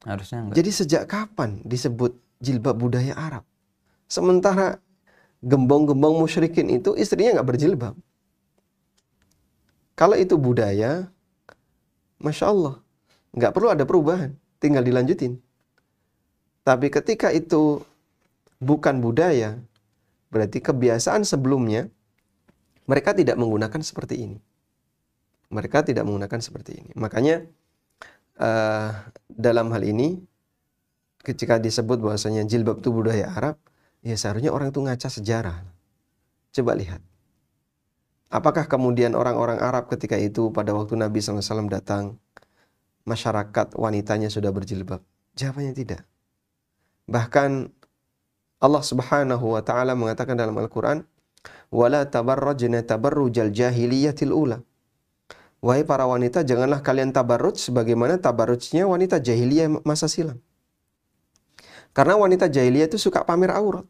Harusnya enggak. Jadi sejak kapan disebut jilbab budaya Arab? Sementara gembong-gembong musyrikin itu istrinya nggak berjilbab. Kalau itu budaya, Masya Allah, nggak perlu ada perubahan, tinggal dilanjutin. Tapi ketika itu bukan budaya, berarti kebiasaan sebelumnya mereka tidak menggunakan seperti ini. Mereka tidak menggunakan seperti ini. Makanya dalam hal ini, ketika disebut bahwasanya jilbab itu budaya Arab, ya seharusnya orang itu ngaca sejarah. Coba lihat. Apakah kemudian orang-orang Arab ketika itu pada waktu Nabi SAW datang, masyarakat wanitanya sudah berjilbab? Jawabannya tidak. Bahkan Allah Subhanahu wa taala mengatakan dalam Al-Qur'an, "Wala tabarrajna tabarrujal jahiliyatil ula." Wahai para wanita, janganlah kalian tabarruj sebagaimana tabarrujnya wanita jahiliyah masa silam. Karena wanita jahiliyah itu suka pamer aurat.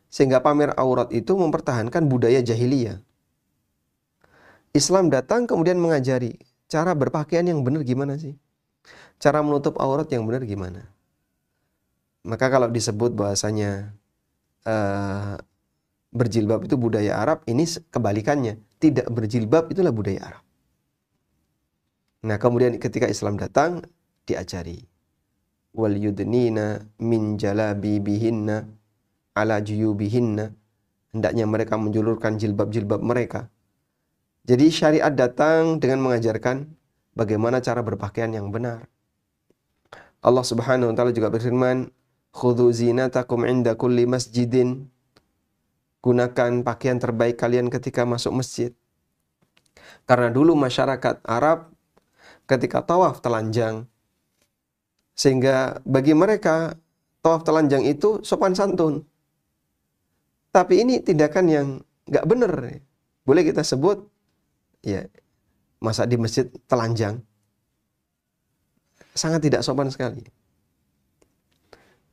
Sehingga pamer aurat itu mempertahankan budaya jahiliyah. Islam datang kemudian mengajari cara berpakaian yang benar gimana sih? Cara menutup aurat yang benar gimana? Maka kalau disebut bahasanya berjilbab itu budaya Arab, ini kebalikannya. Tidak berjilbab itulah budaya Arab. Nah, kemudian ketika Islam datang, diajari. Wal yudnina min jalabibihinna ala juyubihinna. Hendaknya mereka menjulurkan jilbab-jilbab mereka. Jadi syariat datang dengan mengajarkan bagaimana cara berpakaian yang benar. Allah Subhanahu wa taala juga berfirman, "Khudhu zinatakum 'inda kulli masjidin." Gunakan pakaian terbaik kalian ketika masuk masjid. Karena dulu masyarakat Arab ketika tawaf telanjang, sehingga bagi mereka tawaf telanjang itu sopan santun. Tapi ini tindakan yang nggak benar. Boleh kita sebut ya masa di masjid telanjang, sangat tidak sopan sekali.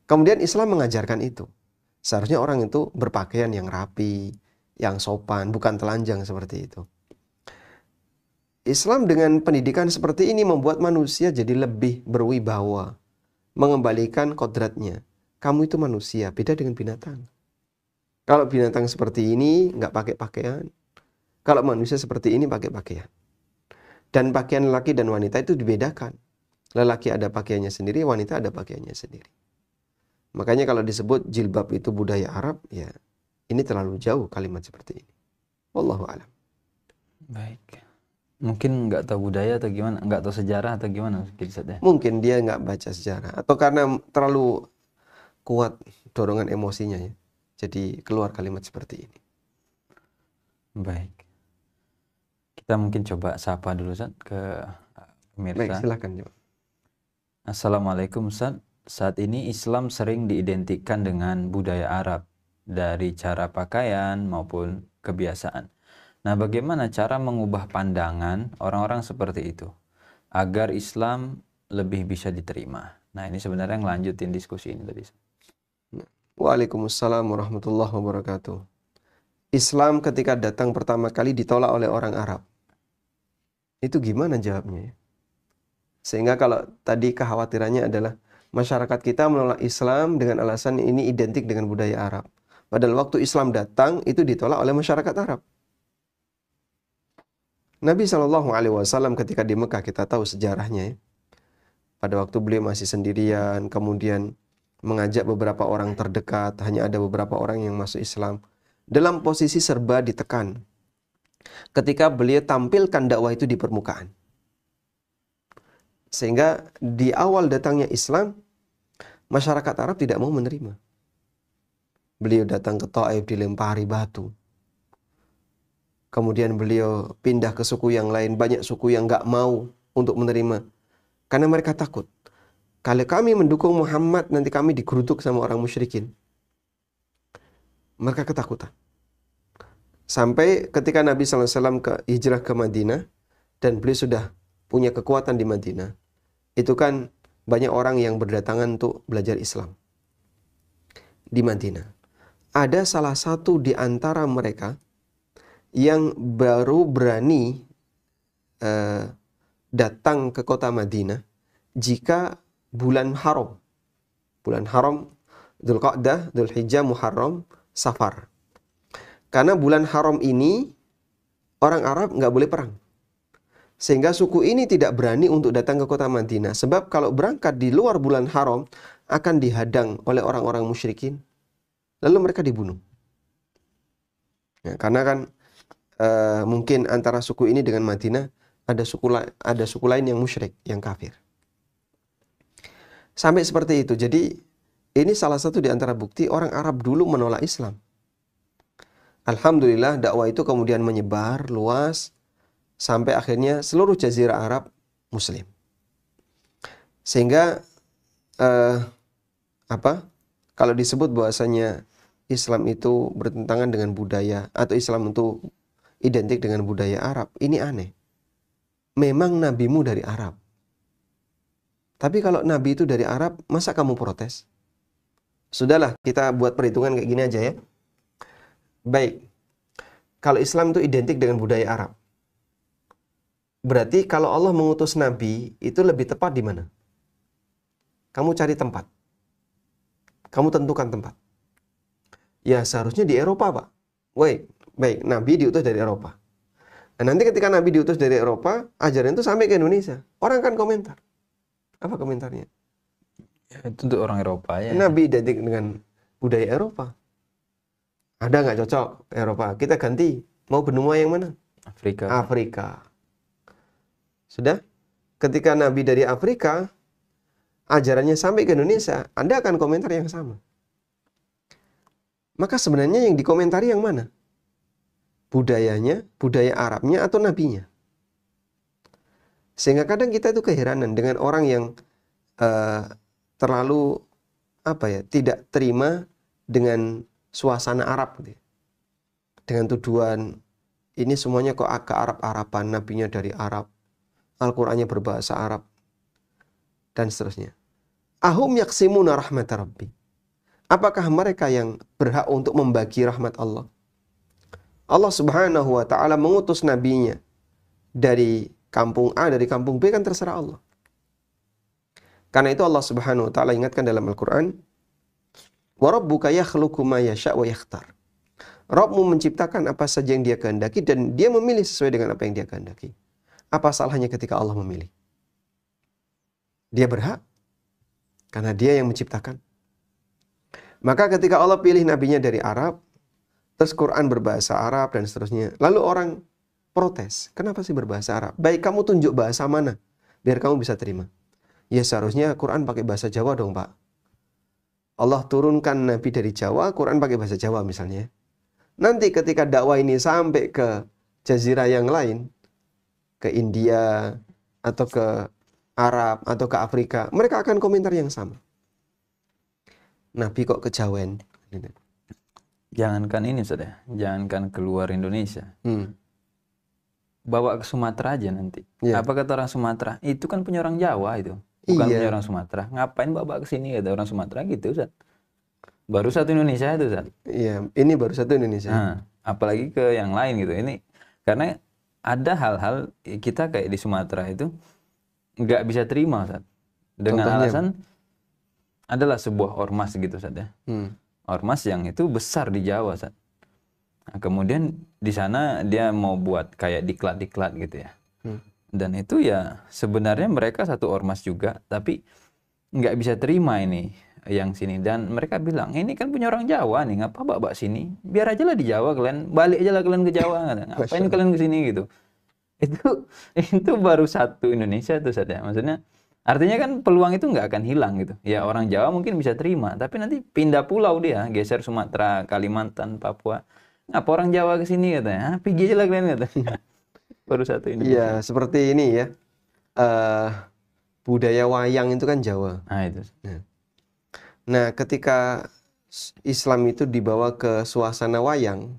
Kemudian Islam mengajarkan itu. Seharusnya orang itu berpakaian yang rapi, yang sopan, bukan telanjang seperti itu. Islam dengan pendidikan seperti ini membuat manusia jadi lebih berwibawa, mengembalikan kodratnya. Kamu itu manusia, beda dengan binatang. Kalau binatang seperti ini nggak pakai pakaian, kalau manusia seperti ini pakai pakaian. Dan pakaian lelaki dan wanita itu dibedakan. Lelaki ada pakaiannya sendiri, wanita ada pakaiannya sendiri. Makanya kalau disebut jilbab itu budaya Arab, ya ini terlalu jauh kalimat seperti ini. Wallahu a'lam. Baik. Mungkin nggak tahu budaya atau gimana, nggak tahu sejarah atau gimana Ustaz ya? Mungkin dia nggak baca sejarah atau karena terlalu kuat dorongan emosinya ya. Jadi keluar kalimat seperti ini. Baik. Kita mungkin coba sapa dulu Ustaz ke pemirsa. Baik, silakan. Assalamualaikum Ustaz. Saat ini Islam sering diidentikan dengan budaya Arab dari cara pakaian maupun kebiasaan. Nah, bagaimana cara mengubah pandangan orang-orang seperti itu agar Islam lebih bisa diterima? Nah, ini sebenarnya ngelanjutin diskusi ini tadi. Waalaikumsalam warahmatullahi wabarakatuh. Islam ketika datang pertama kali ditolak oleh orang Arab. Itu gimana jawabnya ya? Sehingga kalau tadi kekhawatirannya adalah masyarakat kita menolak Islam dengan alasan ini identik dengan budaya Arab. Padahal waktu Islam datang itu ditolak oleh masyarakat Arab. Nabi SAW ketika di Mekah, kita tahu sejarahnya ya. Pada waktu beliau masih sendirian, kemudian mengajak beberapa orang terdekat, hanya ada beberapa orang yang masuk Islam. Dalam posisi serba ditekan. Ketika beliau tampilkan dakwah itu di permukaan. Sehingga di awal datangnya Islam, masyarakat Arab tidak mau menerima. Beliau datang ke Taif dilempari batu. Kemudian beliau pindah ke suku yang lain. Banyak suku yang nggak mau untuk menerima. Karena mereka takut. Kalau kami mendukung Muhammad, nanti kami digeruduk sama orang musyrikin. Mereka ketakutan. Sampai ketika Nabi SAW hijrah ke Madinah. Dan beliau sudah punya kekuatan di Madinah. Itu kan banyak orang yang berdatangan untuk belajar Islam di Madinah. Ada salah satu di antara mereka yang baru berani datang ke kota Madinah jika bulan haram. Bulan haram, Dzulqa'dah, Dzulhijjah, Muharram, Safar. Karena bulan haram ini orang Arab nggak boleh perang. Sehingga suku ini tidak berani untuk datang ke kota Madinah. Sebab kalau berangkat di luar bulan haram akan dihadang oleh orang-orang musyrikin. Lalu mereka dibunuh. Ya, karena kan mungkin antara suku ini dengan Madinah ada suku lain yang musyrik, yang kafir. Sampai seperti itu. Jadi ini salah satu di antara bukti orang Arab dulu menolak Islam. Alhamdulillah dakwah itu kemudian menyebar luas. Sampai akhirnya seluruh jazirah Arab Muslim. Sehingga kalau disebut bahwasanya Islam itu bertentangan dengan budaya atau Islam itu identik dengan budaya Arab, ini aneh. Memang nabimu dari Arab. Tapi kalau nabi itu dari Arab, masa kamu protes? Sudahlah, kita buat perhitungan kayak gini aja ya. Baik. Kalau Islam itu identik dengan budaya Arab. Berarti kalau Allah mengutus Nabi, itu lebih tepat di mana? Kamu cari tempat. Kamu tentukan tempat. Ya seharusnya di Eropa, Pak. Baik, Nabi diutus dari Eropa. Nah, nanti ketika Nabi diutus dari Eropa, ajaran itu sampai ke Indonesia. Orang kan komentar. Apa komentarnya? Ya, itu untuk orang Eropa ya. Nabi identik dengan budaya Eropa. Ada nggak cocok Eropa? Kita ganti. Mau benua yang mana? Afrika. Sudah? Ketika Nabi dari Afrika, ajarannya sampai ke Indonesia, Anda akan komentar yang sama. Maka sebenarnya yang dikomentari yang mana? Budayanya, budaya Arabnya, atau nabinya? Sehingga kadang kita itu keheranan dengan orang yang terlalu tidak terima dengan suasana Arab. dengan tuduhan ini semuanya kok ke Arab-Araban, nabinya dari Arab, Al-Qur'annya berbahasa Arab, dan seterusnya. Ahum yaqsimuna rahmat Rabbi. Apakah mereka yang berhak untuk membagi rahmat Allah? Allah Subhanahu wa taala mengutus nabinya dari kampung A, dari kampung B, kan terserah Allah. Karena itu Allah Subhanahu wa taala ingatkan dalam Al-Qur'an, "Wa rabbuka yakhluqu ma yasha' wa yakhtar." Rabbmu menciptakan apa saja yang Dia kehendaki dan Dia memilih sesuai dengan apa yang Dia kehendaki. Apa salahnya ketika Allah memilih? Dia berhak karena Dia yang menciptakan. Maka ketika Allah pilih nabinya dari Arab, terus Quran berbahasa Arab dan seterusnya, lalu orang protes, kenapa sih berbahasa Arab? Baik, kamu tunjuk bahasa mana biar kamu bisa terima. Ya seharusnya Quran pakai bahasa Jawa dong, Pak. Allah turunkan nabi dari Jawa, Quran pakai bahasa Jawa misalnya. Nanti ketika dakwah ini sampai ke jazirah yang lain, ke India atau ke Arab atau ke Afrika, mereka akan komentar yang sama. Nabi kok kejawen? Jangankan ini sudah, jangankan keluar Indonesia. Bawa ke Sumatera aja nanti. Apa kata orang Sumatera? Itu kan punya orang Jawa itu. Bukan punya orang Sumatera. Ngapain bawa ke sini kata orang Sumatera gitu, Ustaz. Baru satu Indonesia itu, Ustaz. Iya, ini baru satu Indonesia. Nah, apalagi ke yang lain gitu. Ini karena ada hal-hal kita kayak di Sumatera itu nggak bisa terima, Ustaz. Dengan Contohnya? alasan adalah sebuah ormas gitu, Ustaz ya. Ormas yang itu besar di Jawa, Ustaz. Nah, kemudian di sana dia mau buat kayak diklat-diklat gitu ya. Dan itu ya sebenarnya mereka satu ormas juga, tapi nggak bisa terima ini yang sini. Dan mereka bilang, ini kan punya orang Jawa nih, ngapa bawa sini? Biar aja lah di Jawa kalian, balik aja lah kalian ke Jawa. Ngapain kalian ke sini gitu. Itu baru satu Indonesia tuh, Ustaz ya. Maksudnya artinya kan peluang itu nggak akan hilang gitu. Ya orang Jawa mungkin bisa terima, tapi nanti pindah pulau dia, geser Sumatera, Kalimantan, Papua. Ngapa orang Jawa ke sini katanya? Pergi aja lah kalian katanya. Baru satu Indonesia. Iya, seperti ini ya. Budaya wayang itu kan Jawa. Nah itu. Nah, ketika Islam itu dibawa ke suasana wayang,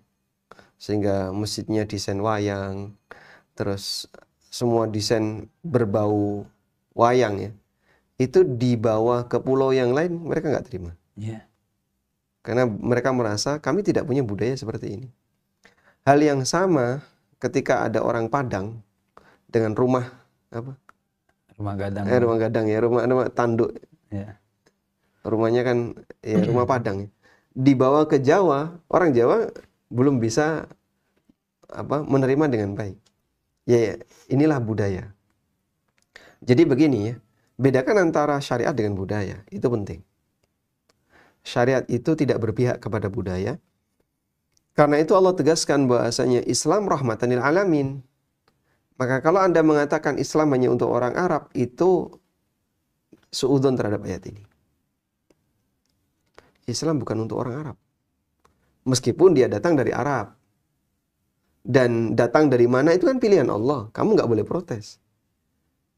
sehingga masjidnya desain wayang, terus semua desain berbau wayang ya, itu dibawa ke pulau yang lain, mereka nggak terima. Karena mereka merasa kami tidak punya budaya seperti ini. Hal yang sama ketika ada orang Padang dengan rumah apa? Rumah gadang. Rumah gadang ya, rumah tanduk. Rumahnya kan ya rumah Padang ya. Dibawa ke Jawa, orang Jawa belum bisa menerima dengan baik. Ya, inilah budaya. Jadi begini ya, bedakan antara syariat dengan budaya, itu penting. Syariat itu tidak berpihak kepada budaya. Karena itu Allah tegaskan bahwasanya Islam rahmatan lil alamin. Maka kalau Anda mengatakan Islam hanya untuk orang Arab, itu suudzon terhadap ayat ini. Islam bukan untuk orang Arab. Meskipun dia datang dari Arab. Dan datang dari mana itu kan pilihan Allah. Kamu nggak boleh protes.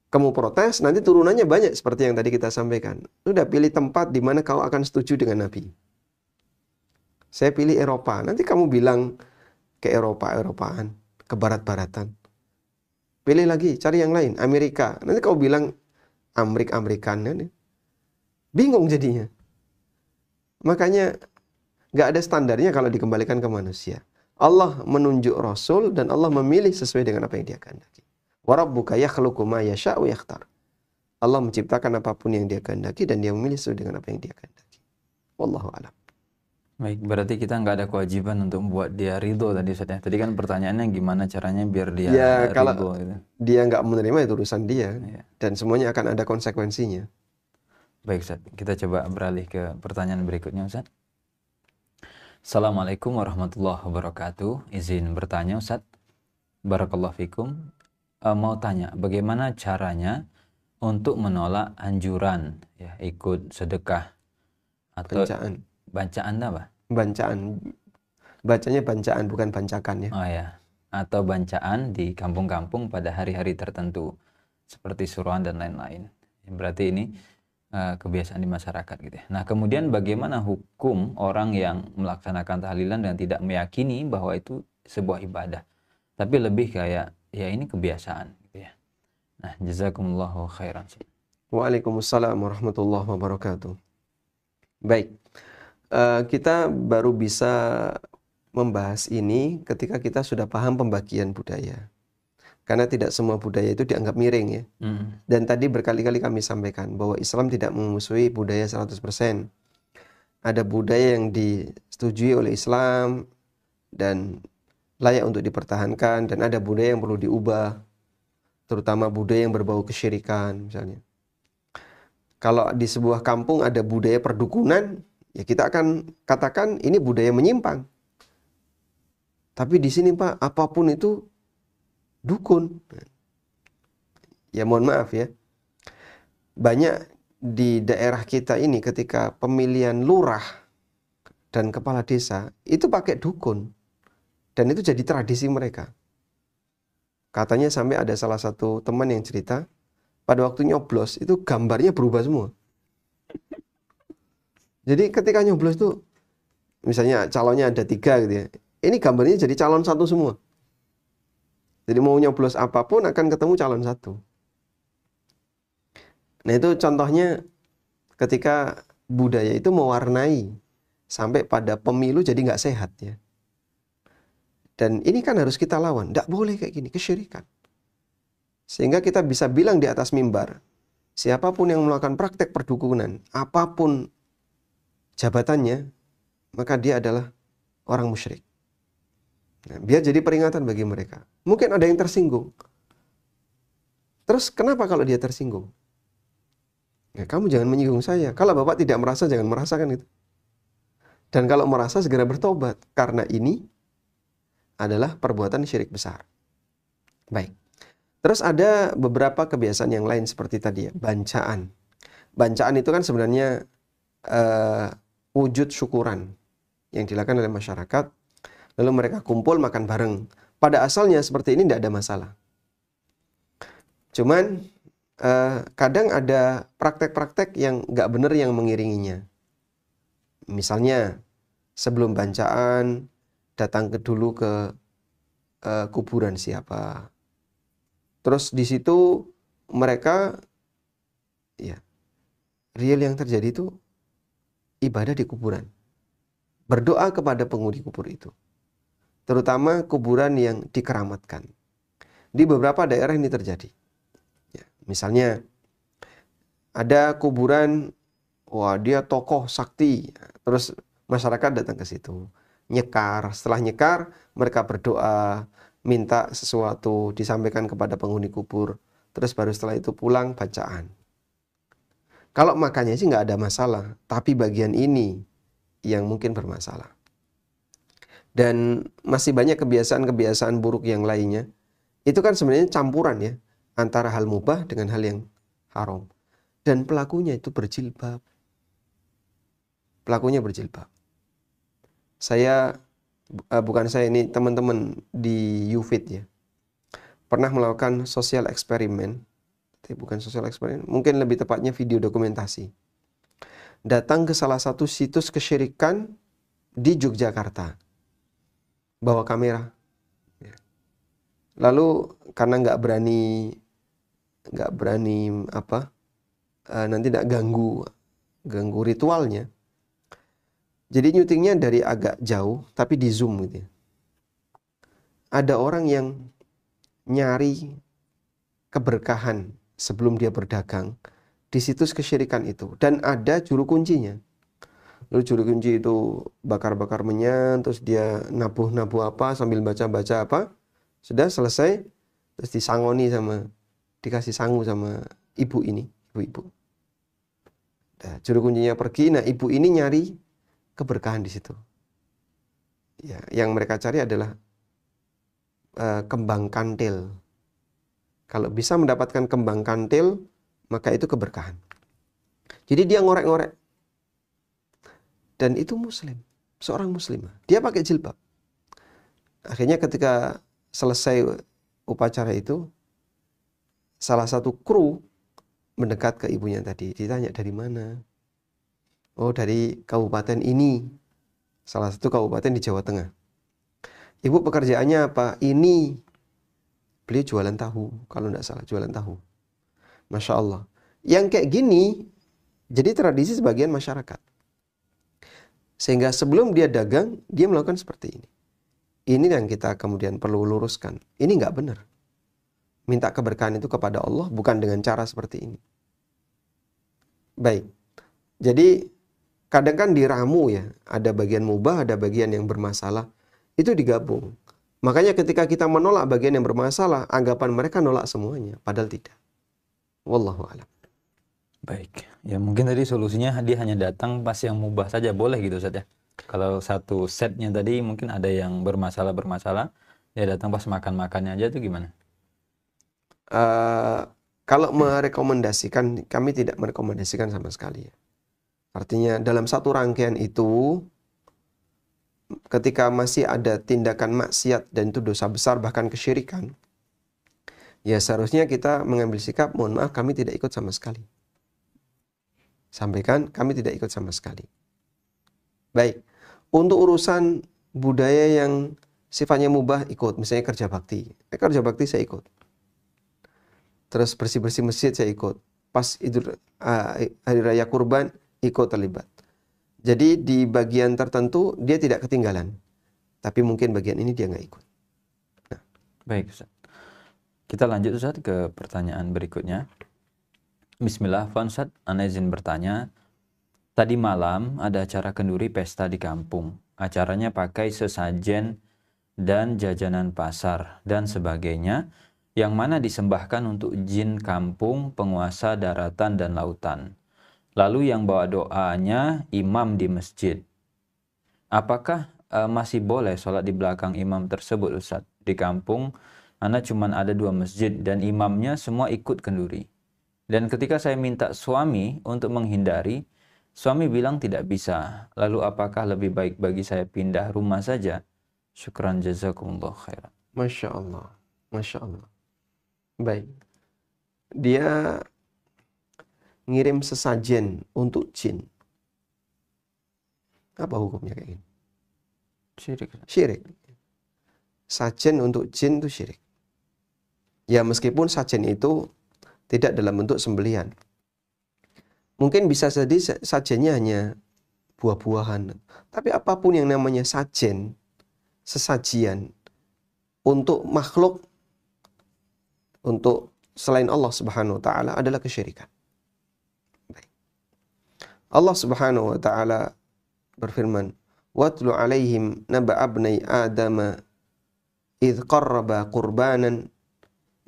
Kamu protes, nanti turunannya banyak seperti yang tadi kita sampaikan. Sudah pilih tempat di mana kau akan setuju dengan Nabi. Saya pilih Eropa. Nanti kamu bilang ke Eropaan, ke Barat-Baratan. Pilih lagi, cari yang lain, Amerika. Nanti kau bilang Amerikan. Bingung jadinya. Makanya nggak ada standarnya kalau dikembalikan ke manusia. Allah menunjuk Rasul dan Allah memilih sesuai dengan apa yang Dia kehendaki. Wa rabbuka yakhluqu ma yasha'u yakhtar. Allah menciptakan apapun yang Dia kehendaki dan Dia memilih sesuai dengan apa yang Dia kehendaki. Wallahu a'lam. Baik, berarti kita nggak ada kewajiban untuk membuat dia ridho tadi, Ustaz ya. Tadi kan pertanyaannya gimana caranya biar dia kalau ridho gitu. Dia nggak menerima itu urusan dia. Dan semuanya akan ada konsekuensinya. Baik, Ustaz. Kita coba beralih ke pertanyaan berikutnya, Ustaz. Assalamualaikum warahmatullahi wabarakatuh. Izin bertanya, Ustaz. Barakallahu fikum. Mau tanya, bagaimana caranya untuk menolak anjuran ya ikut sedekah atau bacaan apa? Bancaan. Bacanya bancaan bukan bancakan ya. Oh ya. Atau bancaan di kampung-kampung pada hari-hari tertentu seperti suruhan dan lain-lain. Berarti ini kebiasaan di masyarakat gitu ya. Nah, kemudian bagaimana hukum orang yang melaksanakan tahlilan dan tidak meyakini bahwa itu sebuah ibadah, tapi lebih kayak ya ini kebiasaan gitu ya. Nah, jazakumullahu khairan. Waalaikumsalam warahmatullahi wabarakatuh. Baik, kita baru bisa membahas ini ketika kita sudah paham pembagian budaya. Karena tidak semua budaya itu dianggap miring ya. Dan tadi berkali-kali kami sampaikan bahwa Islam tidak memusuhi budaya 100%. Ada budaya yang disetujui oleh Islam dan layak untuk dipertahankan, dan ada budaya yang perlu diubah, terutama budaya yang berbau kesyirikan misalnya. Kalau di sebuah kampung ada budaya perdukunan, ya kita akan katakan ini budaya menyimpang. Tapi di sini Pak, apapun itu dukun. Ya mohon maaf ya. Banyak di daerah kita ini ketika pemilihan lurah dan kepala desa itu pakai dukun. Dan itu jadi tradisi mereka. Katanya sampai ada salah satu teman yang cerita, pada waktu nyoblos itu gambarnya berubah semua. Jadi ketika nyoblos itu, misalnya calonnya ada 3 gitu ya. Ini gambarnya jadi calon 1 semua. Jadi mau nyoblos apapun akan ketemu calon 1. Nah itu contohnya ketika budaya itu mewarnai sampai pada pemilu jadi nggak sehat ya. Dan ini kan harus kita lawan. Nggak boleh kayak gini, kesyirikan. Sehingga kita bisa bilang di atas mimbar, siapapun yang melakukan praktek perdukunan, apapun jabatannya, maka dia adalah orang musyrik. Nah, biar jadi peringatan bagi mereka. Mungkin ada yang tersinggung. Terus kenapa kalau dia tersinggung? Ya, kamu jangan menyinggung saya. Kalau Bapak tidak merasa, jangan merasakan itu. Dan kalau merasa, segera bertobat. Karena ini adalah perbuatan syirik besar. Baik. Terus ada beberapa kebiasaan yang lain seperti tadi ya, bancaan. Bancaan itu kan sebenarnya wujud syukuran yang dilakukan oleh masyarakat. Lalu mereka kumpul makan bareng. Pada asalnya seperti ini tidak ada masalah. Cuman kadang ada praktek-praktek yang nggak benar yang mengiringinya. Misalnya sebelum bancaan datang dulu ke kuburan siapa. Terus di situ mereka ya real yang terjadi itu ibadah di kuburan. Berdoa kepada penghuni kubur itu. Terutama kuburan yang dikeramatkan. Di beberapa daerah ini terjadi. Ya, misalnya ada kuburan, wah dia tokoh sakti, terus masyarakat datang ke situ, nyekar. Setelah nyekar, mereka berdoa, minta sesuatu, disampaikan kepada penghuni kubur. Terus baru setelah itu pulang bacaan. Kalau makannya sih nggak ada masalah, tapi bagian ini yang mungkin bermasalah. Dan masih banyak kebiasaan-kebiasaan buruk yang lainnya. Itu kan sebenarnya campuran ya, antara hal mubah dengan hal yang haram. Dan pelakunya itu berjilbab. Pelakunya berjilbab. Bukan saya, ini teman-teman di UFIT ya, pernah melakukan sosial eksperimen. Bukan sosial eksperimen, mungkin lebih tepatnya video dokumentasi. Datang ke salah satu situs kesyirikan di Yogyakarta. Bawa kamera. Lalu karena nggak berani nanti tidak ganggu ritualnya. Jadi nyutingnya dari agak jauh, tapi di zoom gitu ya. Ada orang yang nyari keberkahan sebelum dia berdagang di situs kesyirikan itu. Dan ada juru kuncinya. Lalu juru kunci itu bakar-bakar menyan, terus dia nabuh-nabuh apa sambil baca-baca apa. Sudah selesai, terus dikasih sangu sama ibu-ibu. Nah, juru kuncinya pergi, nah ibu ini nyari keberkahan di situ. Ya, yang mereka cari adalah kembang kantil. Kalau bisa mendapatkan kembang kantil, maka itu keberkahan. Jadi dia ngorek-ngorek. Dan itu muslim, seorang muslimah. Dia pakai jilbab. Akhirnya ketika selesai upacara itu, salah satu kru mendekat ke ibunya tadi. Ditanya dari mana? Oh, dari kabupaten ini. Salah satu kabupaten di Jawa Tengah. Ibu pekerjaannya apa? Ini. Beliau jualan tahu. Kalau tidak salah, jualan tahu. Masya Allah. Yang kayak gini, jadi tradisi sebagian masyarakat. Sehingga sebelum dia dagang, dia melakukan seperti ini. Ini yang kita kemudian perlu luruskan. Ini nggak benar. Minta keberkahan itu kepada Allah bukan dengan cara seperti ini. Baik. Jadi kadang kan diramu ya. Ada bagian mubah, ada bagian yang bermasalah. Itu digabung. Makanya ketika kita menolak bagian yang bermasalah, anggapan mereka nolak semuanya. Padahal tidak. Wallahu a'lam. Baik, ya mungkin tadi solusinya dia hanya datang pas yang mubah saja boleh gitu Ustaz ya. Kalau satu setnya tadi mungkin ada yang bermasalah, dia datang pas makan-makannya aja tuh gimana? Kalau merekomendasikan, kami tidak merekomendasikan sama sekali. Artinya dalam satu rangkaian itu, ketika masih ada tindakan maksiat dan itu dosa besar bahkan kesyirikan, ya seharusnya kita mengambil sikap, mohon maaf kami tidak ikut sama sekali. Sampaikan, kami tidak ikut sama sekali. Baik, untuk urusan budaya yang sifatnya mubah ikut, misalnya kerja bakti. Kerja bakti saya ikut. Terus bersih-bersih masjid saya ikut. Pas hari raya kurban ikut terlibat. Jadi di bagian tertentu dia tidak ketinggalan. Tapi mungkin bagian ini dia nggak ikut. Nah. Baik Ustaz. Kita lanjut Ustaz ke pertanyaan berikutnya. Bismillah, Ustaz, ana izin bertanya. Tadi malam ada acara kenduri pesta di kampung. Acaranya pakai sesajen dan jajanan pasar dan sebagainya, yang mana disembahkan untuk jin kampung, penguasa daratan dan lautan. Lalu yang bawa doanya imam di masjid. Apakah masih boleh sholat di belakang imam tersebut Ustaz? Di kampung, ana cuman ada 2 masjid dan imamnya semua ikut kenduri. Dan ketika saya minta suami untuk menghindari, suami bilang tidak bisa. Lalu apakah lebih baik bagi saya pindah rumah saja? Syukran jazakumullah khairan. Masya Allah. Masya Allah. Baik. Dia ngirim sesajen untuk jin. Apa hukumnya kayak gini? Syirik. Syirik. Sajen untuk jin itu syirik. Ya meskipun sajen itu tidak dalam bentuk sembelihan. Mungkin bisa jadi sajennya hanya buah-buahan. Tapi apapun yang namanya sajen, sesajian untuk makhluk, untuk selain Allah Subhanahu wa taala adalah kesyirikan. Baik. Allah Subhanahu wa taala berfirman, "Watlu 'alaihim naba'a ibnai Adama idz qarraba qurbanan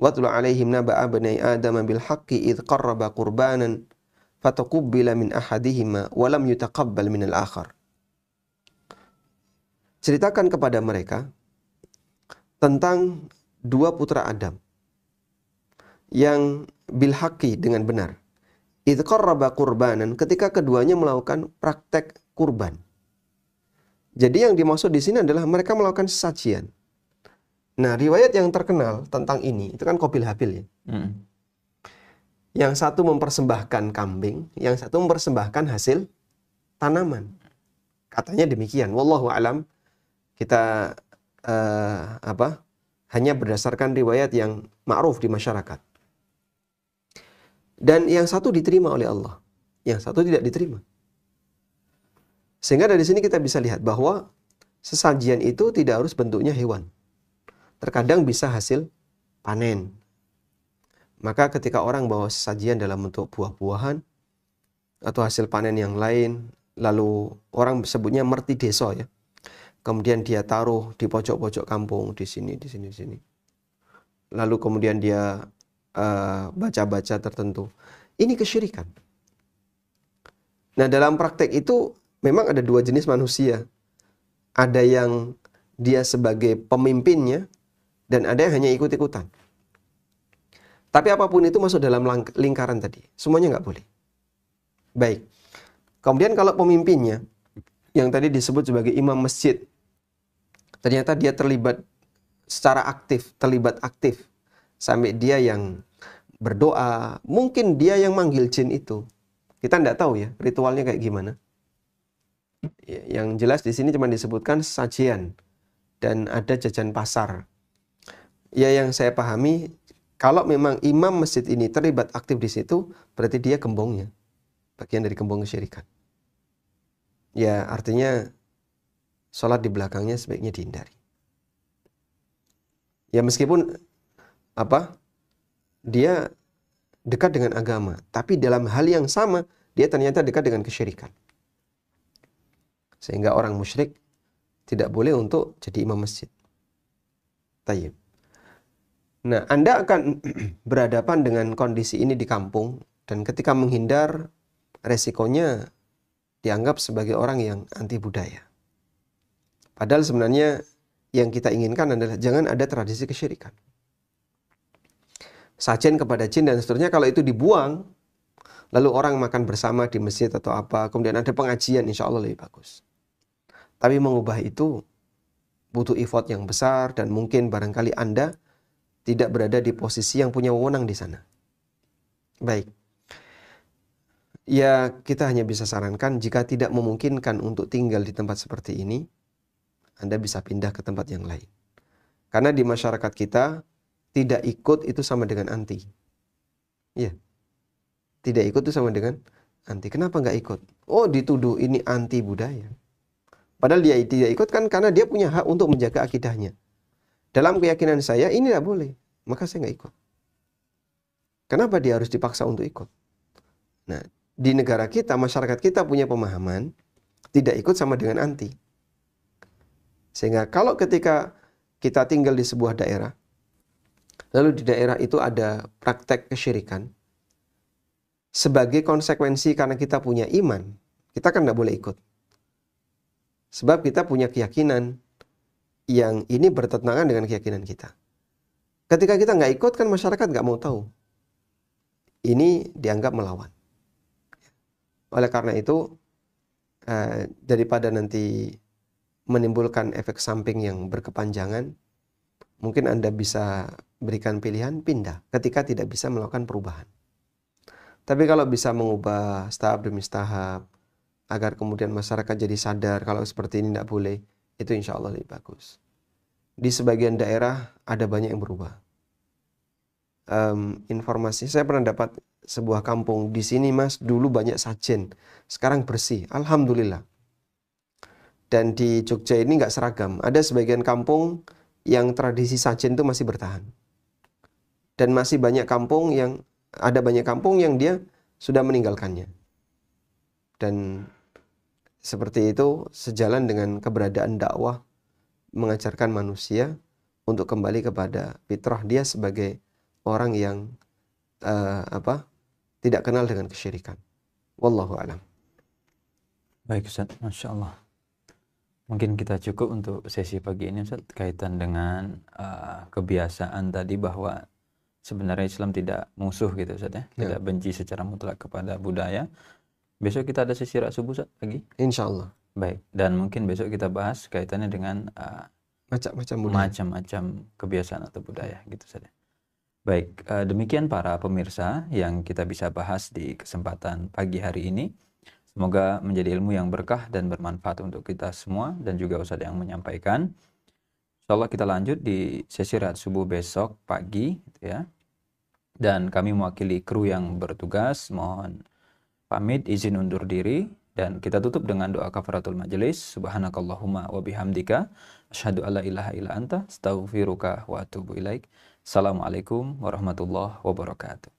Watlu 'alaihim naba'a ibnai Adama bil haqqi idz qarraba qurbanan fataqabbala min ahadihima wa lam yutaqabbal min al-akhar." Ceritakan kepada mereka tentang 2 putra Adam yang bil haqqi dengan benar. Idz qarraba qurbanan, ketika keduanya melakukan praktek kurban. Jadi yang dimaksud di sini adalah mereka melakukan sesajian. Nah, riwayat yang terkenal tentang ini, itu kan Qabil Habil ya. Yang satu mempersembahkan kambing, yang satu mempersembahkan hasil tanaman. Katanya demikian. Wallahu alam, kita hanya berdasarkan riwayat yang ma'ruf di masyarakat. Dan yang satu diterima oleh Allah, yang satu tidak diterima. Sehingga dari sini kita bisa lihat bahwa sesajian itu tidak harus bentuknya hewan. Terkadang bisa hasil panen. Maka ketika orang bawa sesajian dalam bentuk buah-buahan atau hasil panen yang lain, lalu orang sebutnya merti deso ya. Kemudian dia taruh di pojok-pojok kampung, di sini. Lalu kemudian dia baca-baca tertentu. Ini kesyirikan. Nah, dalam praktek itu memang ada 2 jenis manusia. Ada yang dia sebagai pemimpinnya, dan ada yang hanya ikut-ikutan. Tapi apapun itu masuk dalam lingkaran tadi. Semuanya nggak boleh. Baik. Kemudian kalau pemimpinnya, yang tadi disebut sebagai imam masjid, ternyata dia terlibat secara aktif, terlibat aktif. Sampai dia yang berdoa. Mungkin dia yang manggil jin itu. Kita tidak tahu ya ritualnya kayak gimana. Yang jelas di sini cuma disebutkan sajian dan ada jajan pasar. Ya, yang saya pahami, kalau memang imam masjid ini terlibat aktif di situ, berarti dia gembongnya, bagian dari gembong kesyirikan. Ya, artinya sholat di belakangnya sebaiknya dihindari. Ya, meskipun dia dekat dengan agama, tapi dalam hal yang sama dia ternyata dekat dengan kesyirikan. Sehingga orang musyrik tidak boleh untuk jadi imam masjid. Tayyib. Nah, Anda akan berhadapan dengan kondisi ini di kampung, dan ketika menghindar, resikonya dianggap sebagai orang yang anti budaya. Padahal sebenarnya yang kita inginkan adalah jangan ada tradisi kesyirikan. Sajen kepada jin dan seterusnya, kalau itu dibuang, lalu orang makan bersama di masjid atau apa, kemudian ada pengajian, insya Allah lebih bagus. Tapi mengubah itu butuh effort yang besar, dan mungkin barangkali Anda tidak berada di posisi yang punya wewenang di sana. Baik. Ya, kita hanya bisa sarankan jika tidak memungkinkan untuk tinggal di tempat seperti ini, Anda bisa pindah ke tempat yang lain. Karena di masyarakat kita, tidak ikut itu sama dengan anti. Ya. Tidak ikut itu sama dengan anti. Kenapa nggak ikut? Oh, dituduh ini anti budaya. Padahal dia tidak ikut kan karena dia punya hak untuk menjaga akidahnya. Dalam keyakinan saya ini tidak boleh, maka saya nggak ikut. Kenapa dia harus dipaksa untuk ikut? Nah, di negara kita, masyarakat kita punya pemahaman tidak ikut sama dengan anti. Sehingga kalau ketika kita tinggal di sebuah daerah, lalu di daerah itu ada praktek kesyirikan, sebagai konsekuensi karena kita punya iman, kita kan tidak boleh ikut. Sebab kita punya keyakinan yang ini bertentangan dengan keyakinan kita. Ketika kita nggak ikut, kan masyarakat nggak mau tahu. Ini dianggap melawan. Oleh karena itu, daripada nanti menimbulkan efek samping yang berkepanjangan, mungkin Anda bisa berikan pilihan pindah ketika tidak bisa melakukan perubahan. Tapi kalau bisa mengubah tahap demi tahap, agar kemudian masyarakat jadi sadar kalau seperti ini tidak boleh, itu insya Allah lebih bagus. Di sebagian daerah ada banyak yang berubah. Informasi, saya pernah dapat sebuah kampung, di sini mas dulu banyak sajen, sekarang bersih, alhamdulillah. Dan di Jogja ini nggak seragam, ada sebagian kampung yang tradisi sajen itu masih bertahan. Dan masih banyak kampung yang, ada banyak kampung yang dia sudah meninggalkannya. Dan seperti itu sejalan dengan keberadaan dakwah mengajarkan manusia untuk kembali kepada fitrah dia sebagai orang yang tidak kenal dengan kesyirikan. Wallahu a'lam. Baik Ustaz, Masya Allah. Mungkin kita cukup untuk sesi pagi ini Ustaz, kaitan dengan kebiasaan tadi bahwa sebenarnya Islam tidak musuh gitu Ustaz ya, tidak benci secara mutlak kepada budaya. Besok kita ada sesi rak subuh Ustaz pagi? Insya Allah. Baik, dan mungkin besok kita bahas kaitannya dengan macam-macam kebiasaan atau budaya gitu saja. Baik, demikian para pemirsa yang kita bisa bahas di kesempatan pagi hari ini. Semoga menjadi ilmu yang berkah dan bermanfaat untuk kita semua dan juga Ustaz yang menyampaikan. Insyaallah kita lanjut di sesi rak subuh besok pagi gitu ya. Dan kami mewakili kru yang bertugas mohon pamit izin undur diri dan kita tutup dengan doa kafaratul majelis. Subhanakallahumma wa bihamdika asyhadu alla ilaha illa anta astaghfiruka wa atubu ilaik. Assalamualaikum warahmatullahi wabarakatuh.